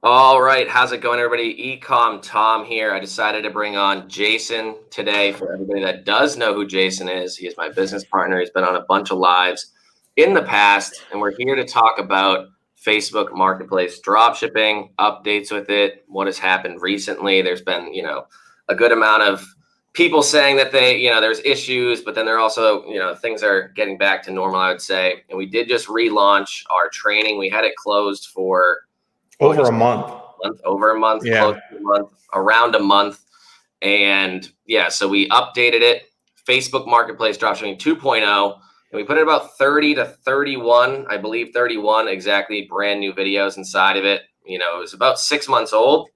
All right, how's it going, everybody? Ecom Tom here. I decided to bring on Jason today. For everybody that does know who Jason is, he is my business partner. He's been on a bunch of lives in the past, and we're here to talk about Facebook Marketplace dropshipping, updates with it, what has happened recently. There's been, a good amount of people saying that there's issues, but then there are also, things are getting back to normal, I would say. And we did just relaunch our training. We had it closed for over a month, yeah, close to a month, around a month. And yeah, so we updated it, Facebook Marketplace Dropshipping 2.0, and we put it about 30 to 31, I believe 31 exactly, brand new videos inside of it. It was about 6 months old.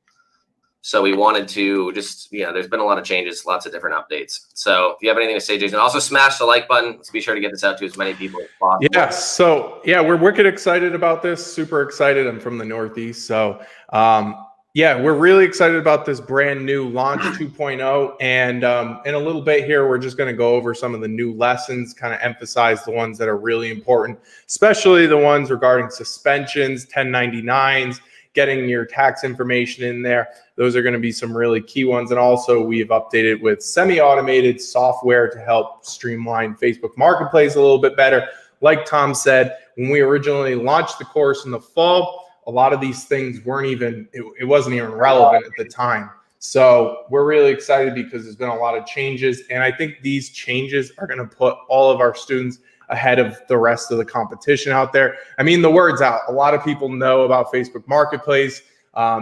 So we wanted to just, there's been a lot of changes, lots of different updates. So if you have anything to say, Jason, also smash the like button. Let's be sure to get this out to as many people as possible. Yeah. So yeah, we're wicked excited about this. Super excited. I'm from the Northeast. So yeah, we're really excited about this brand new launch 2.0. And in a little bit here, we're just going to go over some of the new lessons, kind of emphasize the ones that are really important, especially the ones regarding suspensions, 1099s, getting your tax information in there. Those are going to be some really key ones. And also we've updated with semi-automated software to help streamline Facebook Marketplace a little bit better. Like Tom said, when we originally launched the course in the fall, a lot of these things weren't even, it wasn't even relevant at the time. So we're really excited because there's been a lot of changes. And I think these changes are going to put all of our students ahead of the rest of the competition out there. I mean, the word's out. A lot of people know about Facebook Marketplace.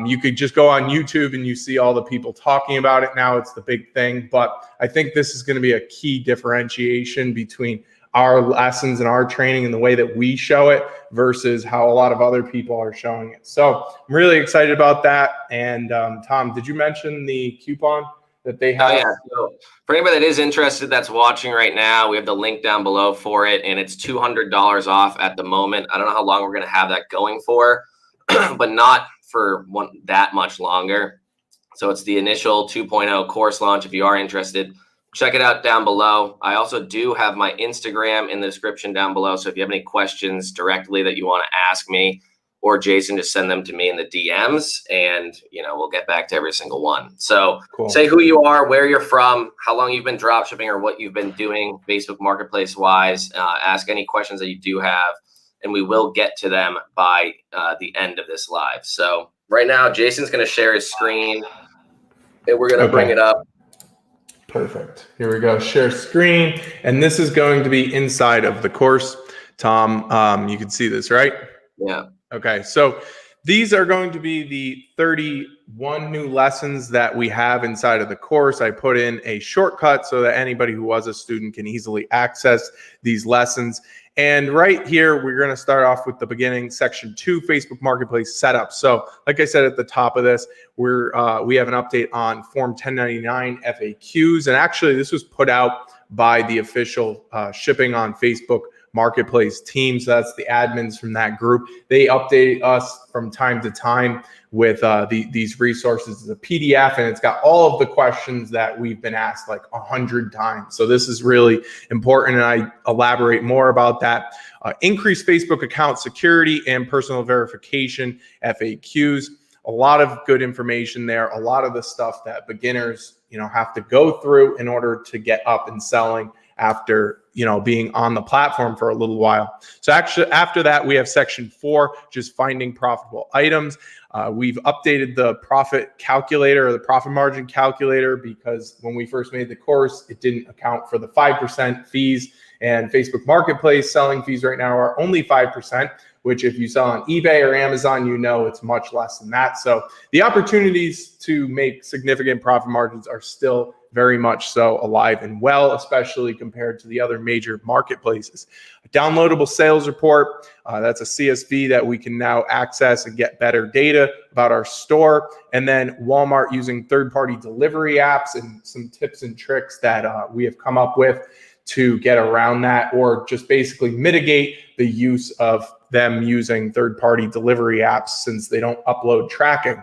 You could just go on YouTube and you see all the people talking about it now. It's the big thing. But I think this is going to be a key differentiation between our lessons and our training and the way that we show it versus how a lot of other people are showing it. So I'm really excited about that. And Tom, did you mention the coupon that they have? Oh, yeah. So for anybody that is interested that's watching right now, we have the link down below for it, and it's $200 off at the moment. I don't know how long we're going to have that going for, but not for that much longer. So it's the initial 2.0 course launch. If you are interested, check it out down below. I also do have my Instagram in the description down below. So if you have any questions directly that you want to ask me, or Jason, just send them to me in the DMs, and we'll get back to every single one. So cool. Say who you are, where you're from, how long you've been dropshipping, or what you've been doing Facebook Marketplace wise. Ask any questions that you do have, and we will get to them by the end of this live. So right now, Jason's going to share his screen, and we're going to bring it up. Perfect. Here we go. Share screen, and this is going to be inside of the course. Tom, you can see this, right? Yeah. Okay, so these are going to be the 31 new lessons that we have inside of the course. I put in a shortcut so that anybody who was a student can easily access these lessons. And right here, we're going to start off with the beginning, section 2, Facebook Marketplace setup. So like I said at the top of this, we have an update on Form 1099 FAQs. And actually, this was put out by the official Shipping on Facebook Marketplace team. So that's the admins from that group. They update us from time to time with these resources. It's a PDF, and it's got all of the questions that we've been asked like 100 times. So this is really important, and I elaborate more about that. Increased Facebook account security and personal verification FAQs. A lot of good information there. A lot of the stuff that beginners, have to go through in order to get up and selling after being on the platform for a little while. So actually after that, we have section 4, just finding profitable items. We've updated the profit calculator, or the profit margin calculator, because when we first made the course, it didn't account for the 5% fees, and Facebook Marketplace selling fees right now are only 5%, which if you sell on eBay or Amazon, it's much less than that. So the opportunities to make significant profit margins are still very much so alive and well, especially compared to the other major marketplaces. A downloadable sales report, that's a CSV that we can now access and get better data about our store. And then Walmart using third-party delivery apps, and some tips and tricks that we have come up with to get around that, or just basically mitigate the use of them using third-party delivery apps since they don't upload tracking.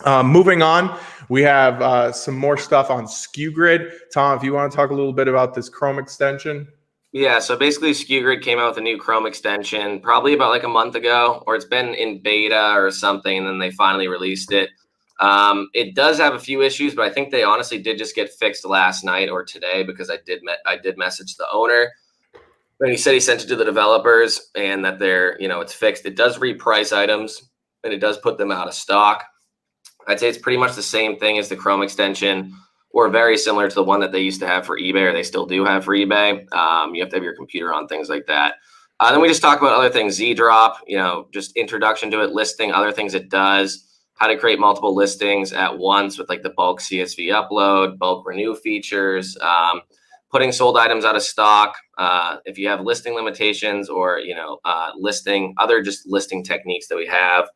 Moving on, we have some more stuff on SKU Grid. Tom, if you want to talk a little bit about this Chrome extension. Yeah, so basically SKU Grid came out with a new Chrome extension probably about like a month ago, or it's been in beta or something, and then they finally released it. It does have a few issues, but I think they honestly did just get fixed last night or today, because I did message the owner, and he said he sent it to the developers and that it's fixed. It does reprice items and it does put them out of stock. I'd say it's pretty much the same thing as the Chrome extension, or very similar to the one that they used to have for eBay, or they still do have for eBay. You have to have your computer on, things like that. Then we just talk about other things, ZDrop, just introduction to it, listing, other things it does, how to create multiple listings at once with like the bulk CSV upload, bulk renew features, putting sold items out of stock. If you have listing limitations, or other just listing techniques that we have.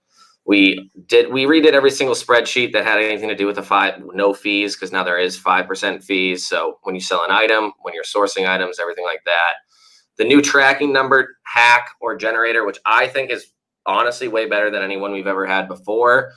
We redid every single spreadsheet that had anything to do with no fees, because now there is 5% fees. So when you sell an item, when you're sourcing items, everything like that. The new tracking number hack or generator, which I think is honestly way better than any one we've ever had before.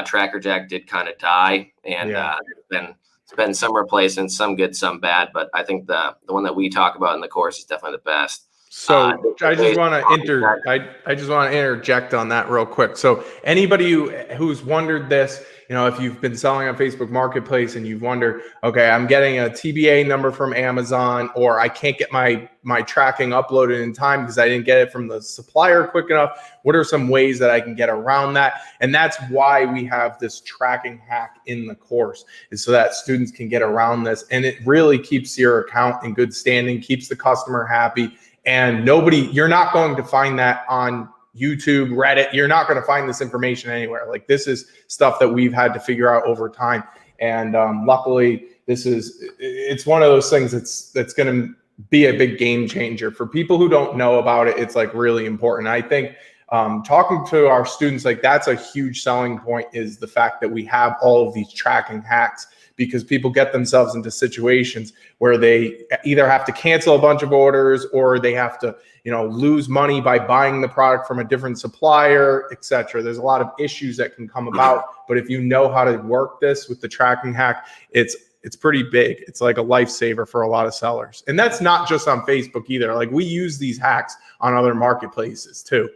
Tracker Jack did kind of die, and it's been some replacements, some good, some bad, but I think the one that we talk about in the course is definitely the best. So I just want to interject on that real quick. So anybody who's wondered this, if you've been selling on Facebook Marketplace and you've wondered, okay, I'm getting a TBA number from Amazon, or I can't get my tracking uploaded in time because I didn't get it from the supplier quick enough. What are some ways that I can get around that? And that's why we have this tracking hack in the course, is so that students can get around this. And it really keeps your account in good standing, keeps the customer happy. And you're not going to find that on YouTube, Reddit. You're not going to find this information anywhere. Like, this is stuff that we've had to figure out over time. And luckily, it's one of those things that's going to be a big game changer for people who don't know about it. It's like really important. I think talking to our students, like, that's a huge selling point, is the fact that we have all of these tracking hacks, because people get themselves into situations where they either have to cancel a bunch of orders, or they have to, lose money by buying the product from a different supplier, etc. There's a lot of issues that can come about, but if you know how to work this with the tracking hack, it's pretty big. It's like a lifesaver for a lot of sellers. And that's not just on Facebook either. Like, we use these hacks on other marketplaces too.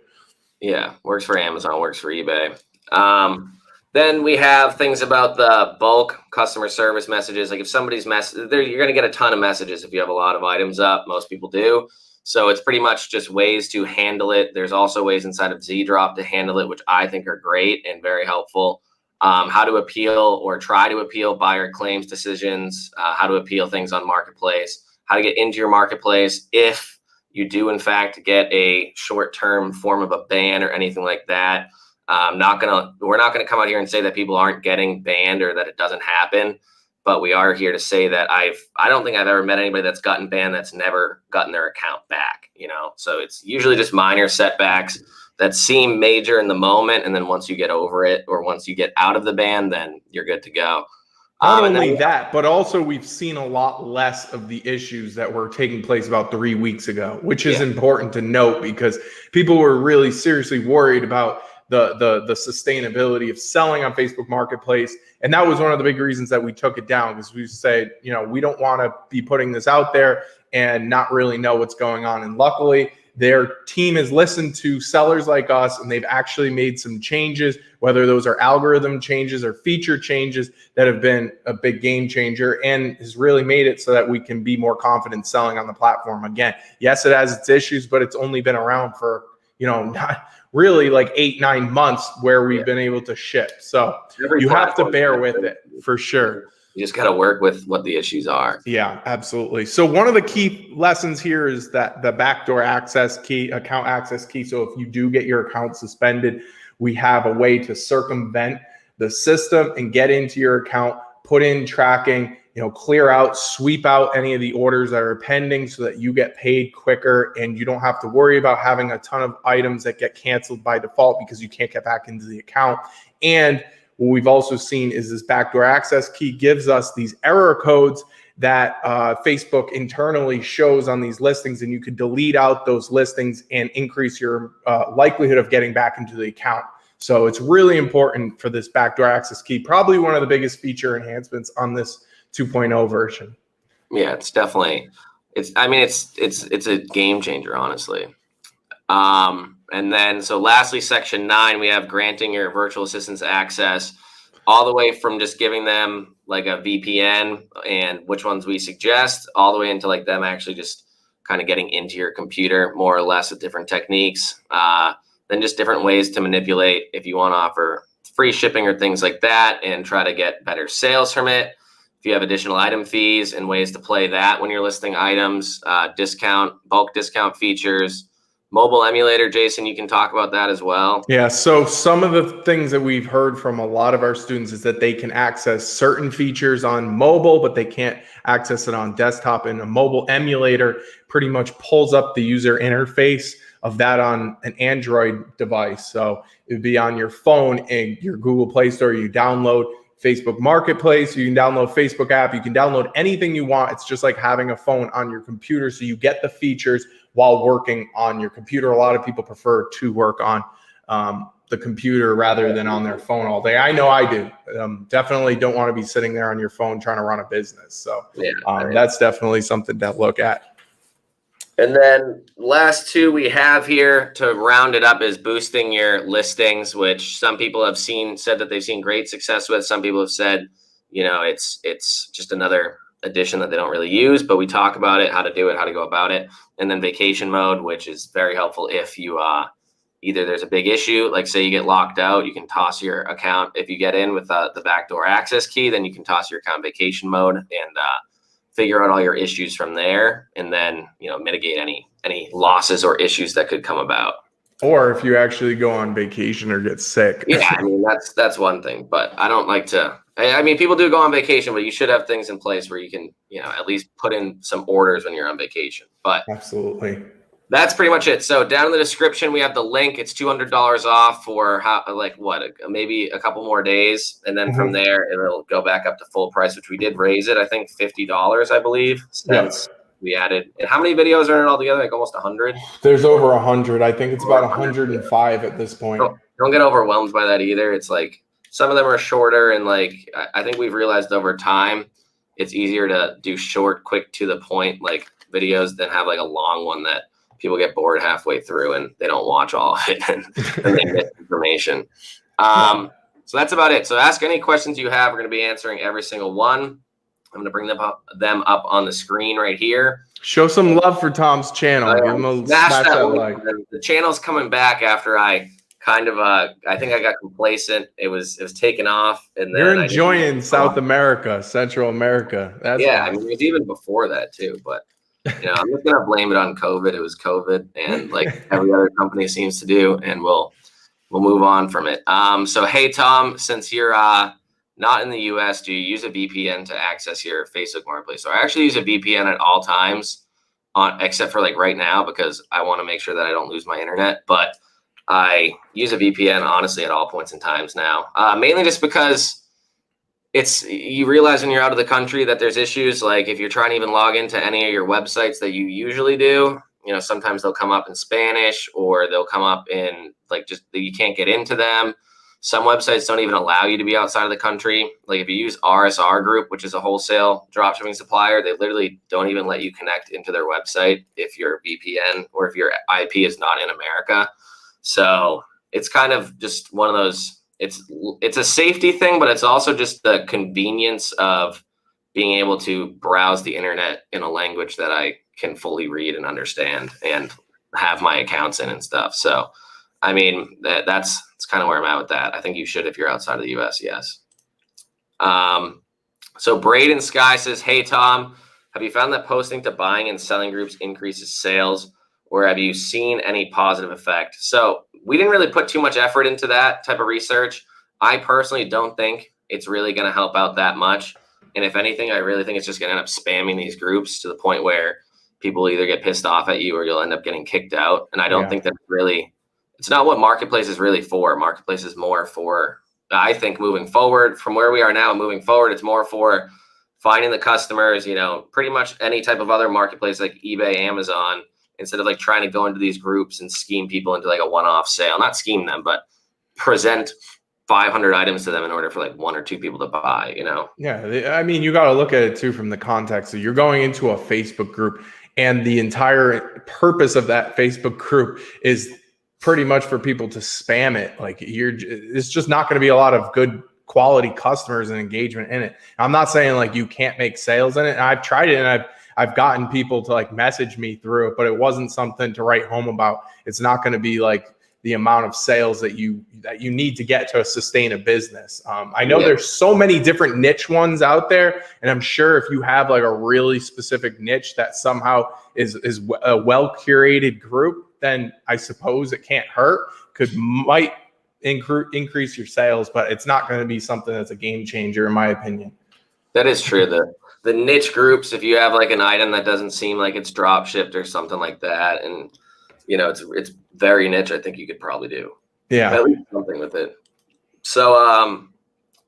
Yeah, works for Amazon, works for eBay. Then we have things about the bulk customer service messages. Like, if somebody's you're going to get a ton of messages if you have a lot of items up. Most people do. So it's pretty much just ways to handle it. There's also ways inside of ZDrop to handle it, which I think are great and very helpful. How to appeal or try to appeal buyer claims decisions, how to appeal things on Marketplace, how to get into your Marketplace if you do, in fact, get a short-term form of a ban or anything like that. We're not gonna come out here and say that people aren't getting banned or that it doesn't happen, but we are here to say that I don't think I've ever met anybody that's gotten banned that's never gotten their account back. So it's usually just minor setbacks that seem major in the moment, and then once you get over it, or once you get out of the ban, then you're good to go. Not only that, but also we've seen a lot less of the issues that were taking place about 3 weeks ago, which is important to note, because people were really seriously worried about the sustainability of selling on Facebook Marketplace. And that was one of the big reasons that we took it down, because we said, we don't want to be putting this out there and not really know what's going on. And luckily, their team has listened to sellers like us, and they've actually made some changes, whether those are algorithm changes or feature changes, that have been a big game changer, and has really made it so that we can be more confident selling on the platform again. Yes, it has its issues, but it's only been around for, not really like 8-9 months where we've been able to ship. So you have to bear with it for sure. You just got to work with what the issues are. Yeah, absolutely. So one of the key lessons here is that the backdoor access key, account access key. So if you do get your account suspended, we have a way to circumvent the system and get into your account, put in tracking, clear out, sweep out any of the orders that are pending, so that you get paid quicker and you don't have to worry about having a ton of items that get canceled by default because you can't get back into the account. And what we've also seen is this backdoor access key gives us these error codes that Facebook internally shows on these listings, and you could delete out those listings and increase your likelihood of getting back into the account. So it's really important for this backdoor access key, probably one of the biggest feature enhancements on this 2.0 version. Yeah, it's definitely It's a game changer, honestly. And then, so lastly, section 9, we have granting your virtual assistants access, all the way from just giving them like a VPN and which ones we suggest, all the way into like them actually just kind of getting into your computer more or less with different techniques. Then just different ways to manipulate if you want to offer free shipping or things like that and try to get better sales from it. If you have additional item fees and ways to play that when you're listing items, bulk discount features, mobile emulator. Jason, you can talk about that as well. Yeah, so some of the things that we've heard from a lot of our students is that they can access certain features on mobile, but they can't access it on desktop. And a mobile emulator pretty much pulls up the user interface of that on an Android device. So it would be on your phone and your Google Play Store. You download Facebook Marketplace, you can download Facebook app, you can download anything you want. It's just like having a phone on your computer. So you get the features while working on your computer. A lot of people prefer to work on the computer rather than on their phone all day. I know I do. Definitely don't want to be sitting there on your phone trying to run a business. So that's definitely something to look at. And then last two we have here to round it up is boosting your listings, which some people have said that they've seen great success with. Some people have said, it's just another addition that they don't really use, but we talk about it, how to do it, how to go about it. And then vacation mode, which is very helpful if you either there's a big issue, like say you get locked out, you can toss your account. If you get in with the backdoor access key, then you can toss your account vacation mode and figure out all your issues from there, and then mitigate any losses or issues that could come about. Or if you actually go on vacation or get sick. Yeah, that's one thing, but I don't like to. People do go on vacation, but you should have things in place where you can, at least put in some orders when you're on vacation. But absolutely, that's pretty much it. So down in the description, we have the link. It's $200 off for maybe a couple more days. And then from there, it'll go back up to full price, which we did raise it, I think $50, I believe, since we added. And how many videos are in it altogether? Like almost 100? There's over 100. I think it's about 105 at this point. Don't get overwhelmed by that either. It's like some of them are shorter. And I think we've realized over time, it's easier to do short, quick, to the point, like videos than have like a long one that people get bored halfway through and they don't watch all of it and they miss information. So that's about it. So ask any questions you have. We're going to be answering every single one. I'm going to bring them up on the screen right here. Show some love for Tom's channel. Give him a smash that like. The channel's coming back after I kind of I think I got complacent. It was taken off, and then you're enjoying South America, Central America. That's it was even before that too, but. I'm just gonna blame it on COVID. It was COVID, and like every other company seems to do, and we'll move on from it. So hey Tom, since you're not in the US, do you use a VPN to access your Facebook Marketplace? So I actually use a VPN at all times, except for like right now because I want to make sure that I don't lose my internet. But I use a VPN honestly at all points in times now, mainly just because. You realize when you're out of the country that there's issues. Like if you're trying to even log into any of your websites that you usually do, sometimes they'll come up in Spanish or they'll come up in just you can't get into them. Some websites don't even allow you to be outside of the country. Like if you use RSR Group, which is a wholesale dropshipping supplier, they literally don't even let you connect into their website if your VPN or if your IP is not in America. So it's kind of just one of those. It's a safety thing, but it's also just the convenience of being able to browse the internet in a language that I can fully read and understand and have my accounts in and stuff. So, that's kind of where I'm at with that. I think you should if you're outside of the US, yes. So Braden Sky says, hey, Tom, have you found that posting to buying and selling groups increases sales, or have you seen any positive effect? So we didn't really put too much effort into that type of research. I personally don't think it's really going to help out that much. And if anything, I really think it's just going to end up spamming these groups to the point where people either get pissed off at you or you'll end up getting kicked out. And I don't think that it's not what Marketplace is really for. Marketplace is more for, I think, moving forward from where we are now, moving forward, it's more for finding the customers, pretty much any type of other marketplace like eBay, Amazon, instead of trying to go into these groups and scheme people into a one-off sale. Not scheme them, but present 500 items to them in order for one or two people to buy, Yeah. You got to look at it too from the context. So you're going into a Facebook group. And the entire purpose of that Facebook group is pretty much for people to spam it. Like it's just not going to be a lot of good quality customers and engagement in it. I'm not saying like you can't make sales in it. And I've tried it and I've gotten people to like message me through it, but it wasn't something to write home about. It's not going to be like the amount of sales that you need to get to sustain a business. I know there's so many different niche ones out there, and I'm sure if you have like a really specific niche that somehow is a well curated group, then I suppose it can't hurt. Might increase your sales, but it's not going to be something that's a game changer, in my opinion. That is true. The niche groups, if you have like an item that doesn't seem like it's drop shipped or something like that, and it's very niche, I think you could probably do at least something with it. So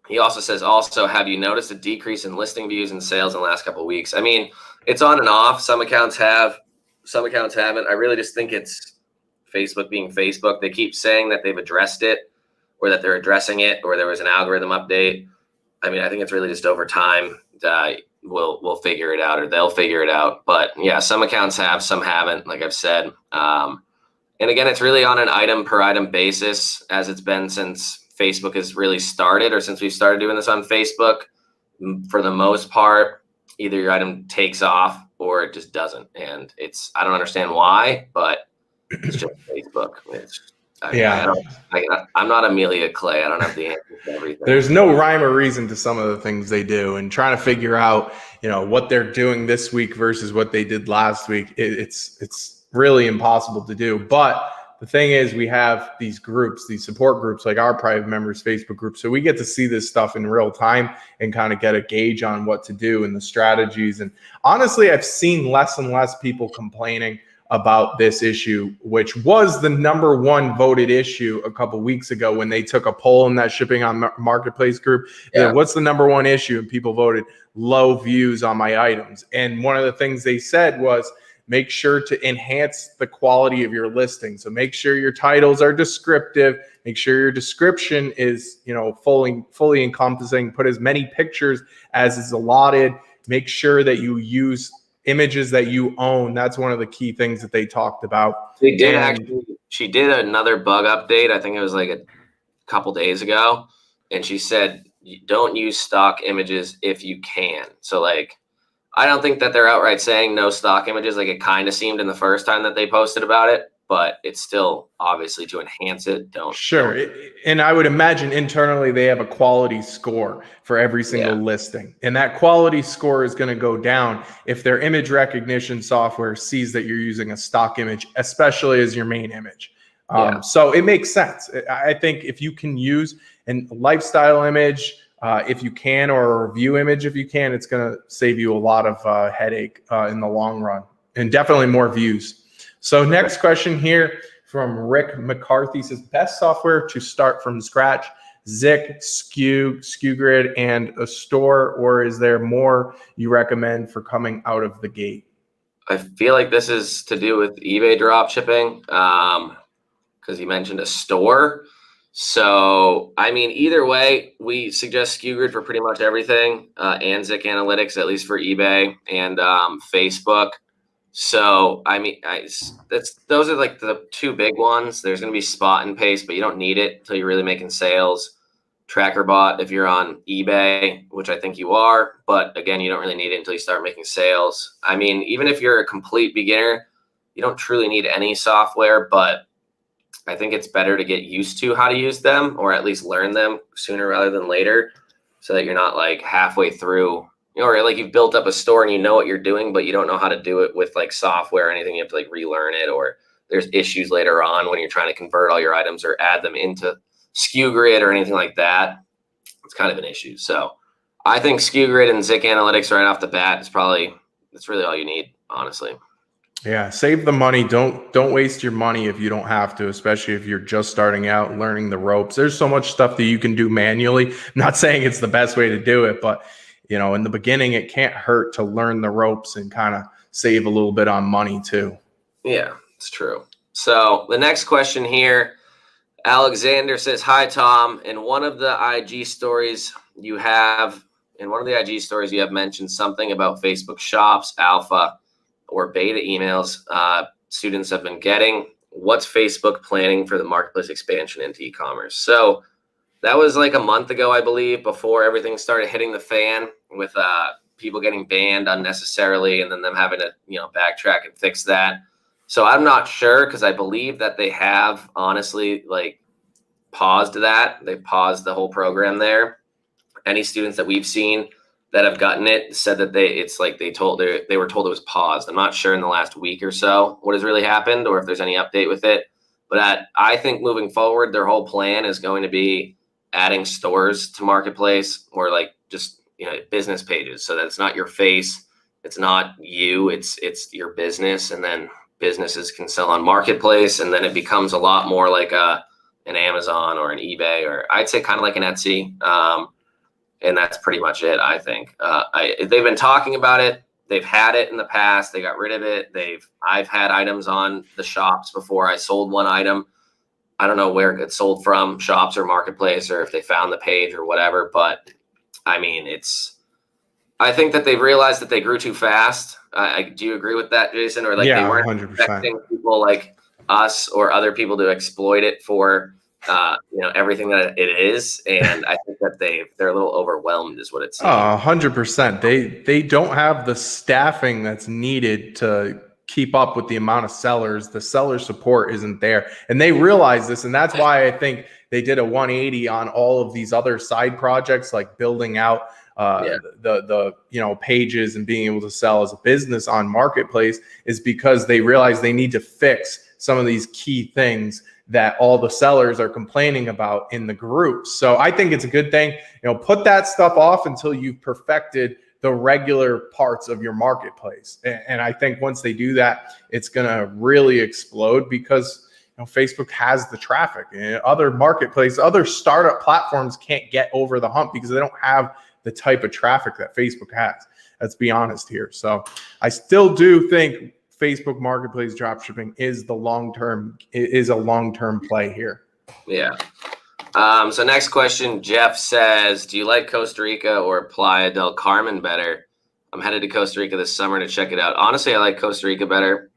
he also says, have you noticed a decrease in listing views and sales in the last couple of weeks? I mean, it's on and off. Some accounts have, some accounts haven't. I really just think it's Facebook being Facebook. They keep saying that they've addressed it, or that they're addressing it, or there was an algorithm update. I mean, I think it's really just over time that we'll figure it out, or they'll figure it out. But yeah, some accounts have, some haven't, like I've said. And again, it's really on an item per item basis, as it's been since Facebook has really started, or since we started doing this on Facebook. For the most part, either your item takes off or it just doesn't. And I don't understand why, but it's just Facebook. I'm not Amelia Clay. I don't have the answer to everything. There's no rhyme or reason to some of the things they do, and trying to figure out, what they're doing this week versus what they did last week. It's really impossible to do. But the thing is, we have these groups, these support groups, like our private members Facebook group. So we get to see this stuff in real time and kind of get a gauge on what to do and the strategies. And honestly, I've seen less and less people complaining about this issue, which was the number one voted issue a couple weeks ago when they took a poll in that shipping on marketplace group. Yeah. What's the number one issue? And people voted low views on my items. And one of the things they said was, make sure to enhance the quality of your listing. So make sure your titles are descriptive. Make sure your description is, fully encompassing. Put as many pictures as is allotted. Make sure that you use images that you own. That's one of the key things that they talked about. They did she did another bug update. I think it was like a couple days ago. And she said, don't use stock images if you can. So like, I don't think that they're outright saying no stock images. Like it kind of seemed in the first time that they posted about it, but it's still obviously to enhance it. Sure. And I would imagine internally they have a quality score for every single listing. And that quality score is going to go down if their image recognition software sees that you're using a stock image, especially as your main image. So it makes sense. I think if you can use a lifestyle image, if you can, or a review image if you can, it's going to save you a lot of headache in the long run, and definitely more views. So next question here from Rick McCarthy says, best software to start from scratch, Zik, SKU Grid, and a store, or is there more you recommend for coming out of the gate? I feel like this is to do with eBay dropshipping, because you mentioned a store. So, I mean, either way, we suggest SKU Grid for pretty much everything, and Zik Analytics, at least for eBay and Facebook. So, I mean, those are like the two big ones. There's going to be Spot and Paste, but you don't need it until you're really making sales. TrackerBot if you're on eBay, which I think you are, but again, you don't really need it until you start making sales. I mean, even if you're a complete beginner, you don't truly need any software, but I think it's better to get used to how to use them, or at least learn them sooner rather than later, so that you're not like halfway through, or like you've built up a store and you know what you're doing, but you don't know how to do it with like software or anything. You have to like relearn it, or there's issues later on when you're trying to convert all your items or add them into SKU Grid or anything like that. It's kind of an issue. So I think SKU Grid and Zik Analytics right off the bat that's really all you need, honestly. Yeah, save the money. Don't waste your money if you don't have to, especially if you're just starting out learning the ropes. There's so much stuff that you can do manually. I'm not saying it's the best way to do it, but in the beginning, it can't hurt to learn the ropes and kind of save a little bit on money too. Yeah, it's true. So the next question here, Alexander says, hi, Tom. In one of the IG stories you have mentioned something about Facebook Shops, Alpha, or beta emails students have been getting. What's Facebook planning for the marketplace expansion into e-commerce? So that was like a month ago, I believe, before everything started hitting the fan with people getting banned unnecessarily and then them having to, backtrack and fix that. So I'm not sure, because I believe that they have honestly like paused that. They paused the whole program there. Any students that we've seen that have gotten it said that they were told it was paused. I'm not sure in the last week or so what has really happened or if there's any update with it. But I think moving forward, their whole plan is going to be adding stores to marketplace, or like just business pages, so that it's not your face, it's not you, it's your business, and then businesses can sell on marketplace, and then it becomes a lot more like an Amazon or an eBay, or I'd say kind of like an Etsy, and that's pretty much it. I think they've been talking about it. They've had it in the past. They got rid of it. I've had items on the shops before. I sold one item. I don't know where it gets sold from, shops or marketplace, or if they found the page or whatever. But I mean, I think that they've realized that they grew too fast. Do you agree with that, Jason? Or like they weren't 100%. expecting people like us or other people to exploit it for everything that it is. And I think that they're a little overwhelmed is what it seems. 100%. They don't have the staffing that's needed to keep up with the amount of sellers. The seller support isn't there, and they realize this, and that's why I think they did a 180 on all of these other side projects, like building out the pages and being able to sell as a business on marketplace, is because they realize they need to fix some of these key things that all the sellers are complaining about in the groups. So I think it's a good thing. Put that stuff off until you've perfected the regular parts of your marketplace. And I think once they do that, it's going to really explode, because Facebook has the traffic, and other marketplaces, other startup platforms can't get over the hump because they don't have the type of traffic that Facebook has. Let's be honest here. So I still do think Facebook Marketplace dropshipping is a long-term play here. Yeah. So next question, Jeff says, do you like Costa Rica or Playa del Carmen better? I'm headed to Costa Rica this summer to check it out. Honestly, I like Costa Rica better,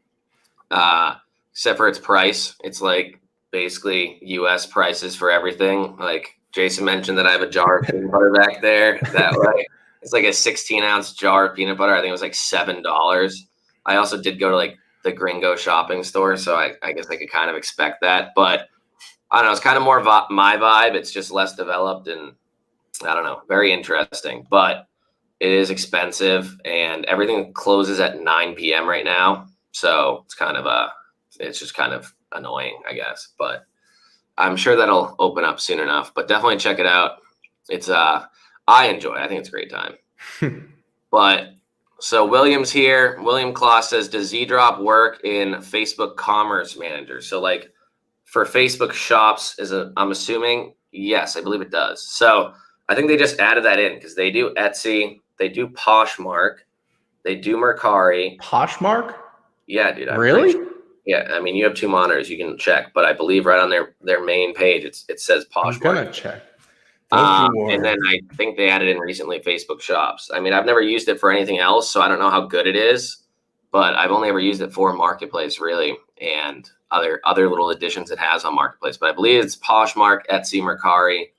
except for its price. It's like basically US prices for everything. Like Jason mentioned that I have a jar of peanut butter back there. It's like a 16-ounce jar of peanut butter. I think it was like $7. I also did go to like the Gringo shopping store, so I guess I could kind of expect that. But I don't know, it's kind of more my vibe. It's just less developed, and I don't know, very interesting. But it is expensive, and everything closes at 9 p.m. right now. So it's just kind of annoying, I guess. But I'm sure that'll open up soon enough. But definitely check it out. It's I enjoy it. I think it's a great time. But so William's here. William Kloss says, does ZDrop work in Facebook Commerce Manager? So like for Facebook shops, I'm assuming, yes, I believe it does. So I think they just added that in because they do Etsy, they do Poshmark, they do Mercari. Poshmark? Yeah, dude. Really? Sure. Yeah, I mean, you have two monitors, you can check, but I believe right on their main page, it says Poshmark. I'm gonna check. And then I think they added in recently Facebook shops. I mean, I've never used it for anything else, so I don't know how good it is, but I've only ever used it for Marketplace, really, and other little additions it has on Marketplace. But I believe it's Poshmark, Etsy, Mercari,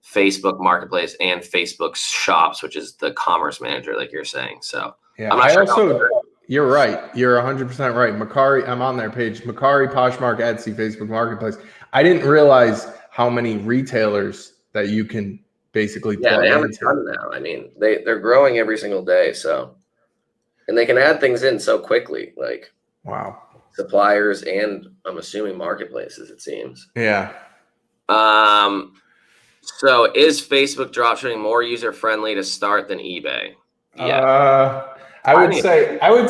Facebook Marketplace, and Facebook shops, which is the commerce manager, like you're saying. So yeah, I'm not sure. You're right. You're 100% right. Mercari, I'm on their page. Mercari, Poshmark, Etsy, Facebook Marketplace. I didn't realize how many retailers that you can basically plug they have into. A ton now. I mean, they're growing every single day. So, and they can add things in so quickly, like wow, suppliers and I'm assuming marketplaces. It seems. Yeah. So is Facebook dropshipping more user friendly to start than eBay? Yeah. I would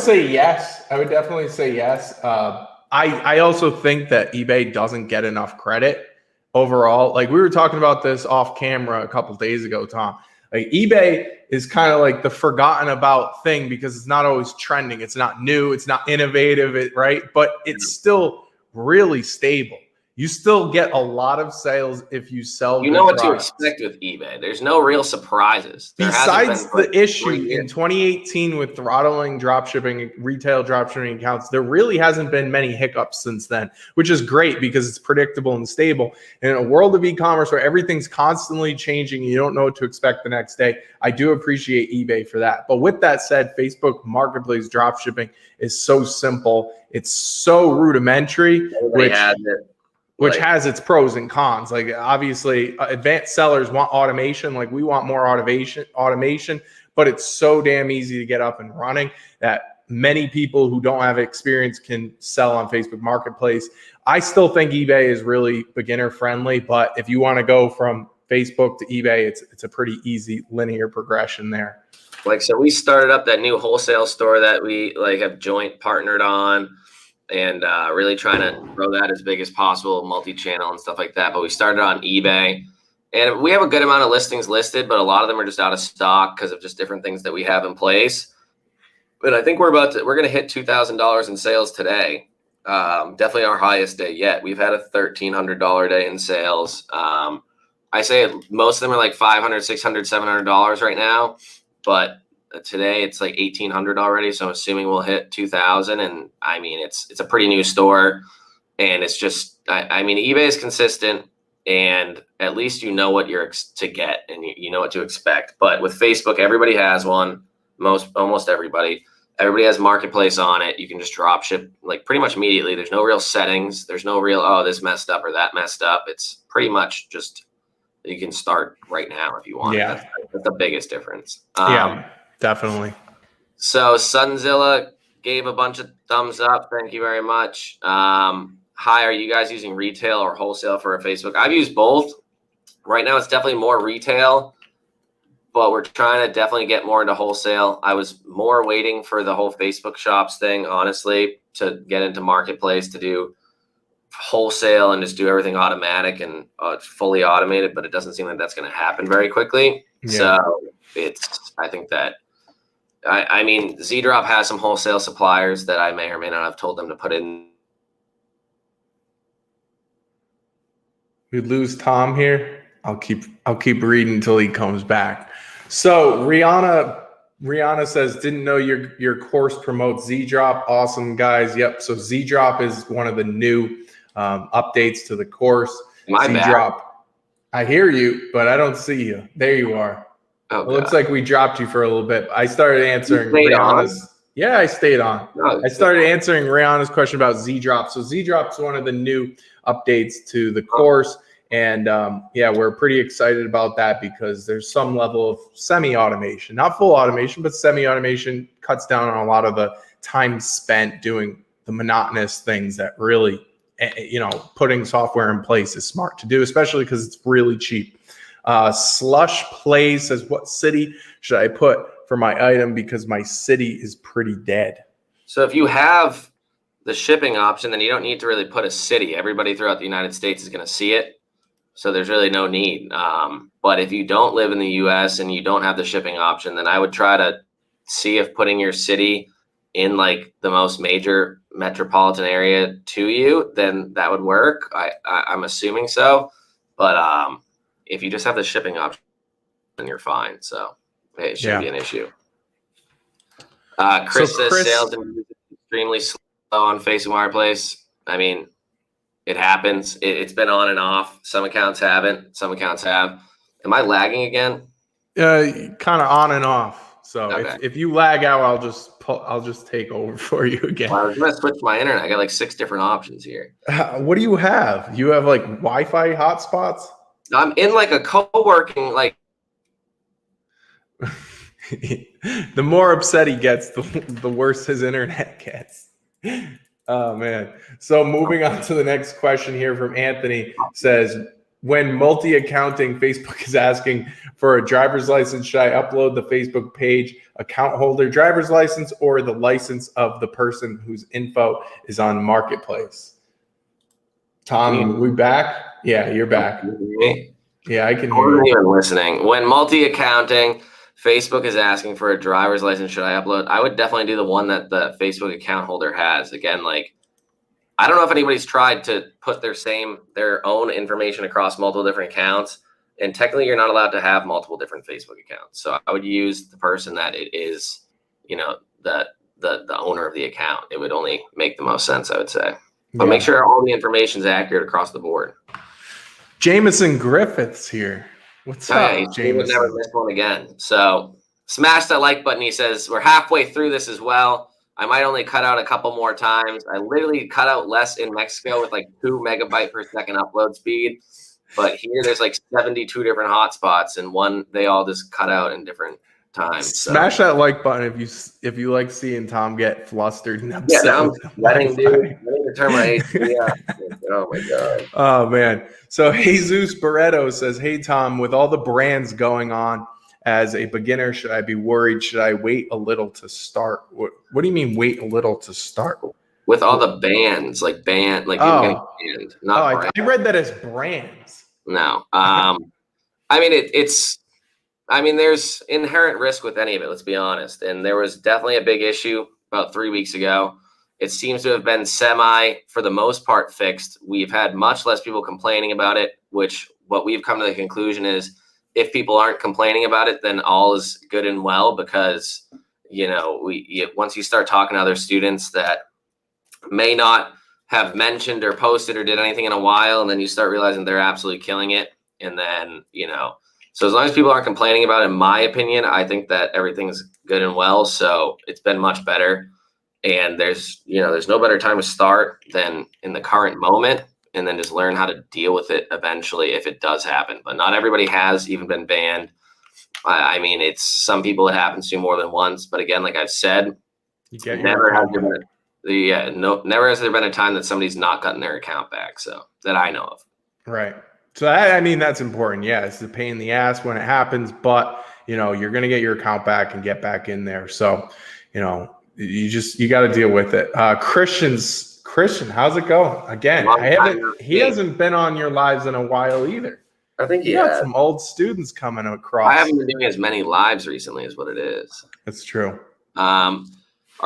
say yes. I would definitely say yes. I also think that eBay doesn't get enough credit overall. Like we were talking about this off camera a couple of days ago, Tom. Like eBay is kind of like the forgotten about thing because it's not always trending. It's not new. It's not innovative, right? But it's still really stable. You still get a lot of sales if you sell You good know what products. to expect with eBay. There's no real surprises. Besides the issue 3 in years. 2018 with throttling dropshipping, retail dropshipping accounts, there really hasn't been many hiccups since then, which is great because it's predictable and stable. And in a world of e-commerce where everything's constantly changing, you don't know what to expect the next day. I do appreciate eBay for that. But with that said, Facebook Marketplace dropshipping is so simple. It's so rudimentary, Everybody has it. which has its pros and cons. Like obviously advanced sellers want automation. Like we want more automation, but it's so damn easy to get up and running that many people who don't have experience can sell on Facebook Marketplace. I still think eBay is really beginner friendly, but if you want to go from Facebook to eBay, it's a pretty easy linear progression there. Like, so we started up that new wholesale store that we like have joint partnered on, and really trying to grow that as big as possible, multi-channel and stuff like that. But we started on eBay, and we have a good amount of listings listed, but a lot of them are just out of stock because of just different things that we have in place. But I think we're going to hit $2,000 in sales today. Definitely our highest day yet. We've had a $1,300 day in sales. I say most of them are like $500, $600, $700 right now, but today it's like 1,800 already, so I'm assuming we'll hit 2,000. And I mean, it's a pretty new store, and it's just I mean, eBay is consistent, and at least you know what you're to get, and you know what to expect. But with Facebook, everybody has one. Almost everybody has Marketplace on it. You can just drop ship like pretty much immediately. There's no real settings. There's no real this messed up or that messed up. It's pretty much just you can start right now if you want. Yeah, that's the biggest difference. Yeah. Definitely. So Sunzilla gave a bunch of thumbs up. Thank you very much. Hi, are you guys using retail or wholesale for a Facebook? I've used both. Right now, it's definitely more retail, but we're trying to definitely get more into wholesale. I was more waiting for the whole Facebook shops thing, honestly, to get into Marketplace to do wholesale and just do everything automatic and fully automated, but it doesn't seem like that's going to happen very quickly. Yeah. So I think that I mean, ZDrop has some wholesale suppliers that I may or may not have told them to put in. We lose Tom here. I'll keep reading until he comes back. So Rihanna says, didn't know your course promotes ZDrop. Awesome, guys. Yep. So ZDrop is one of the new updates to the course. ZDrop. I hear you, but I don't see you. There you are. Oh, it looks like we dropped you for a little bit. I started answering Rihanna's. Yeah, I stayed on. No, I started answering Rihanna's question about ZDrop. So ZDrop is one of the new updates to the course. And yeah, we're pretty excited about that because there's some level of semi-automation, not full automation, but semi-automation cuts down on a lot of the time spent doing the monotonous things that really, putting software in place is smart to do, especially because it's really cheap. Slush Play says, what city should I put for my item because my city is pretty dead? So if you have the shipping option, then you don't need to really put a city. Everybody throughout the United States is going to see it. So there's really no need. But if you don't live in the US and you don't have the shipping option, then I would try to see if putting your city in like the most major metropolitan area to you, then that would work. I'm assuming so. But if you just have the shipping option, then you're fine. So it shouldn't be an issue. Chris says sales are extremely slow on Facebook Marketplace. I mean, it happens. It's been on and off. Some accounts haven't. Some accounts have. Am I lagging again? Kind of on and off. So okay. if you lag out, I'll just take over for you again. Well, I was gonna switch my internet. I got like 6 different options here. What do you have? You have like Wi-Fi hotspots? I'm in like a co-working like. The more upset he gets, the worse his internet gets. Oh man. So moving on to the next question here from Anthony says, when multi-accounting, Facebook is asking for a driver's license, should I upload the Facebook page account holder driver's license or the license of the person whose info is on Marketplace? Tom, we back? Yeah, you're back. Yeah, I can hear you. I'm even listening. When multi-accounting, Facebook is asking for a driver's license, should I upload? I would definitely do the one that the Facebook account holder has. Again, like I don't know if anybody's tried to put their own information across multiple different accounts. And technically, you're not allowed to have multiple different Facebook accounts. So I would use the person that it is, the owner of the account. It would only make the most sense, I would say. But make sure all the information is accurate across the board. Jameson Griffith's here. What's up, Jameson? He would never miss one again. So smash that like button. He says, we're halfway through this as well. I might only cut out a couple more times. I literally cut out less in Mexico with like 2 megabyte per second upload speed. But here there's like 72 different hotspots, and they all just cut out in different times. So. Smash that like button if you like seeing Tom get flustered and upset. Yeah, I'm letting to turn my AC off. Oh my god. Oh man. So Jesus Barreto says, "Hey Tom, with all the brands going on, as a beginner, should I be worried? Should I wait a little to start?" What do you mean wait a little to start? With all the bands, like you're getting banned, not I read that as brands. No. I mean, there's inherent risk with any of it, let's be honest. And there was definitely a big issue about 3 weeks ago. It seems to have been for the most part, fixed. We've had much less people complaining about it, which what we've come to the conclusion is if people aren't complaining about it, then all is good and well, because, once you start talking to other students that may not have mentioned or posted or did anything in a while, and then you start realizing they're absolutely killing it. And then, so as long as people aren't complaining about it, in my opinion, I think that everything's good and well. So it's been much better. And there's no better time to start than in the current moment, and then just learn how to deal with it eventually if it does happen. But not everybody has even been banned. I mean, it's some people it happens to more than once. But again, like I've said, never has there been a time that somebody's not gotten their account back. So that I know of. Right. So that's important. Yeah, it's a pain in the ass when it happens, but you're going to get your account back and get back in there. So, you got to deal with it. Christian, how's it going? Again, he hasn't been on your lives in a while either. I think he got some old students coming across. I haven't been doing as many lives recently is what it is. That's true. Are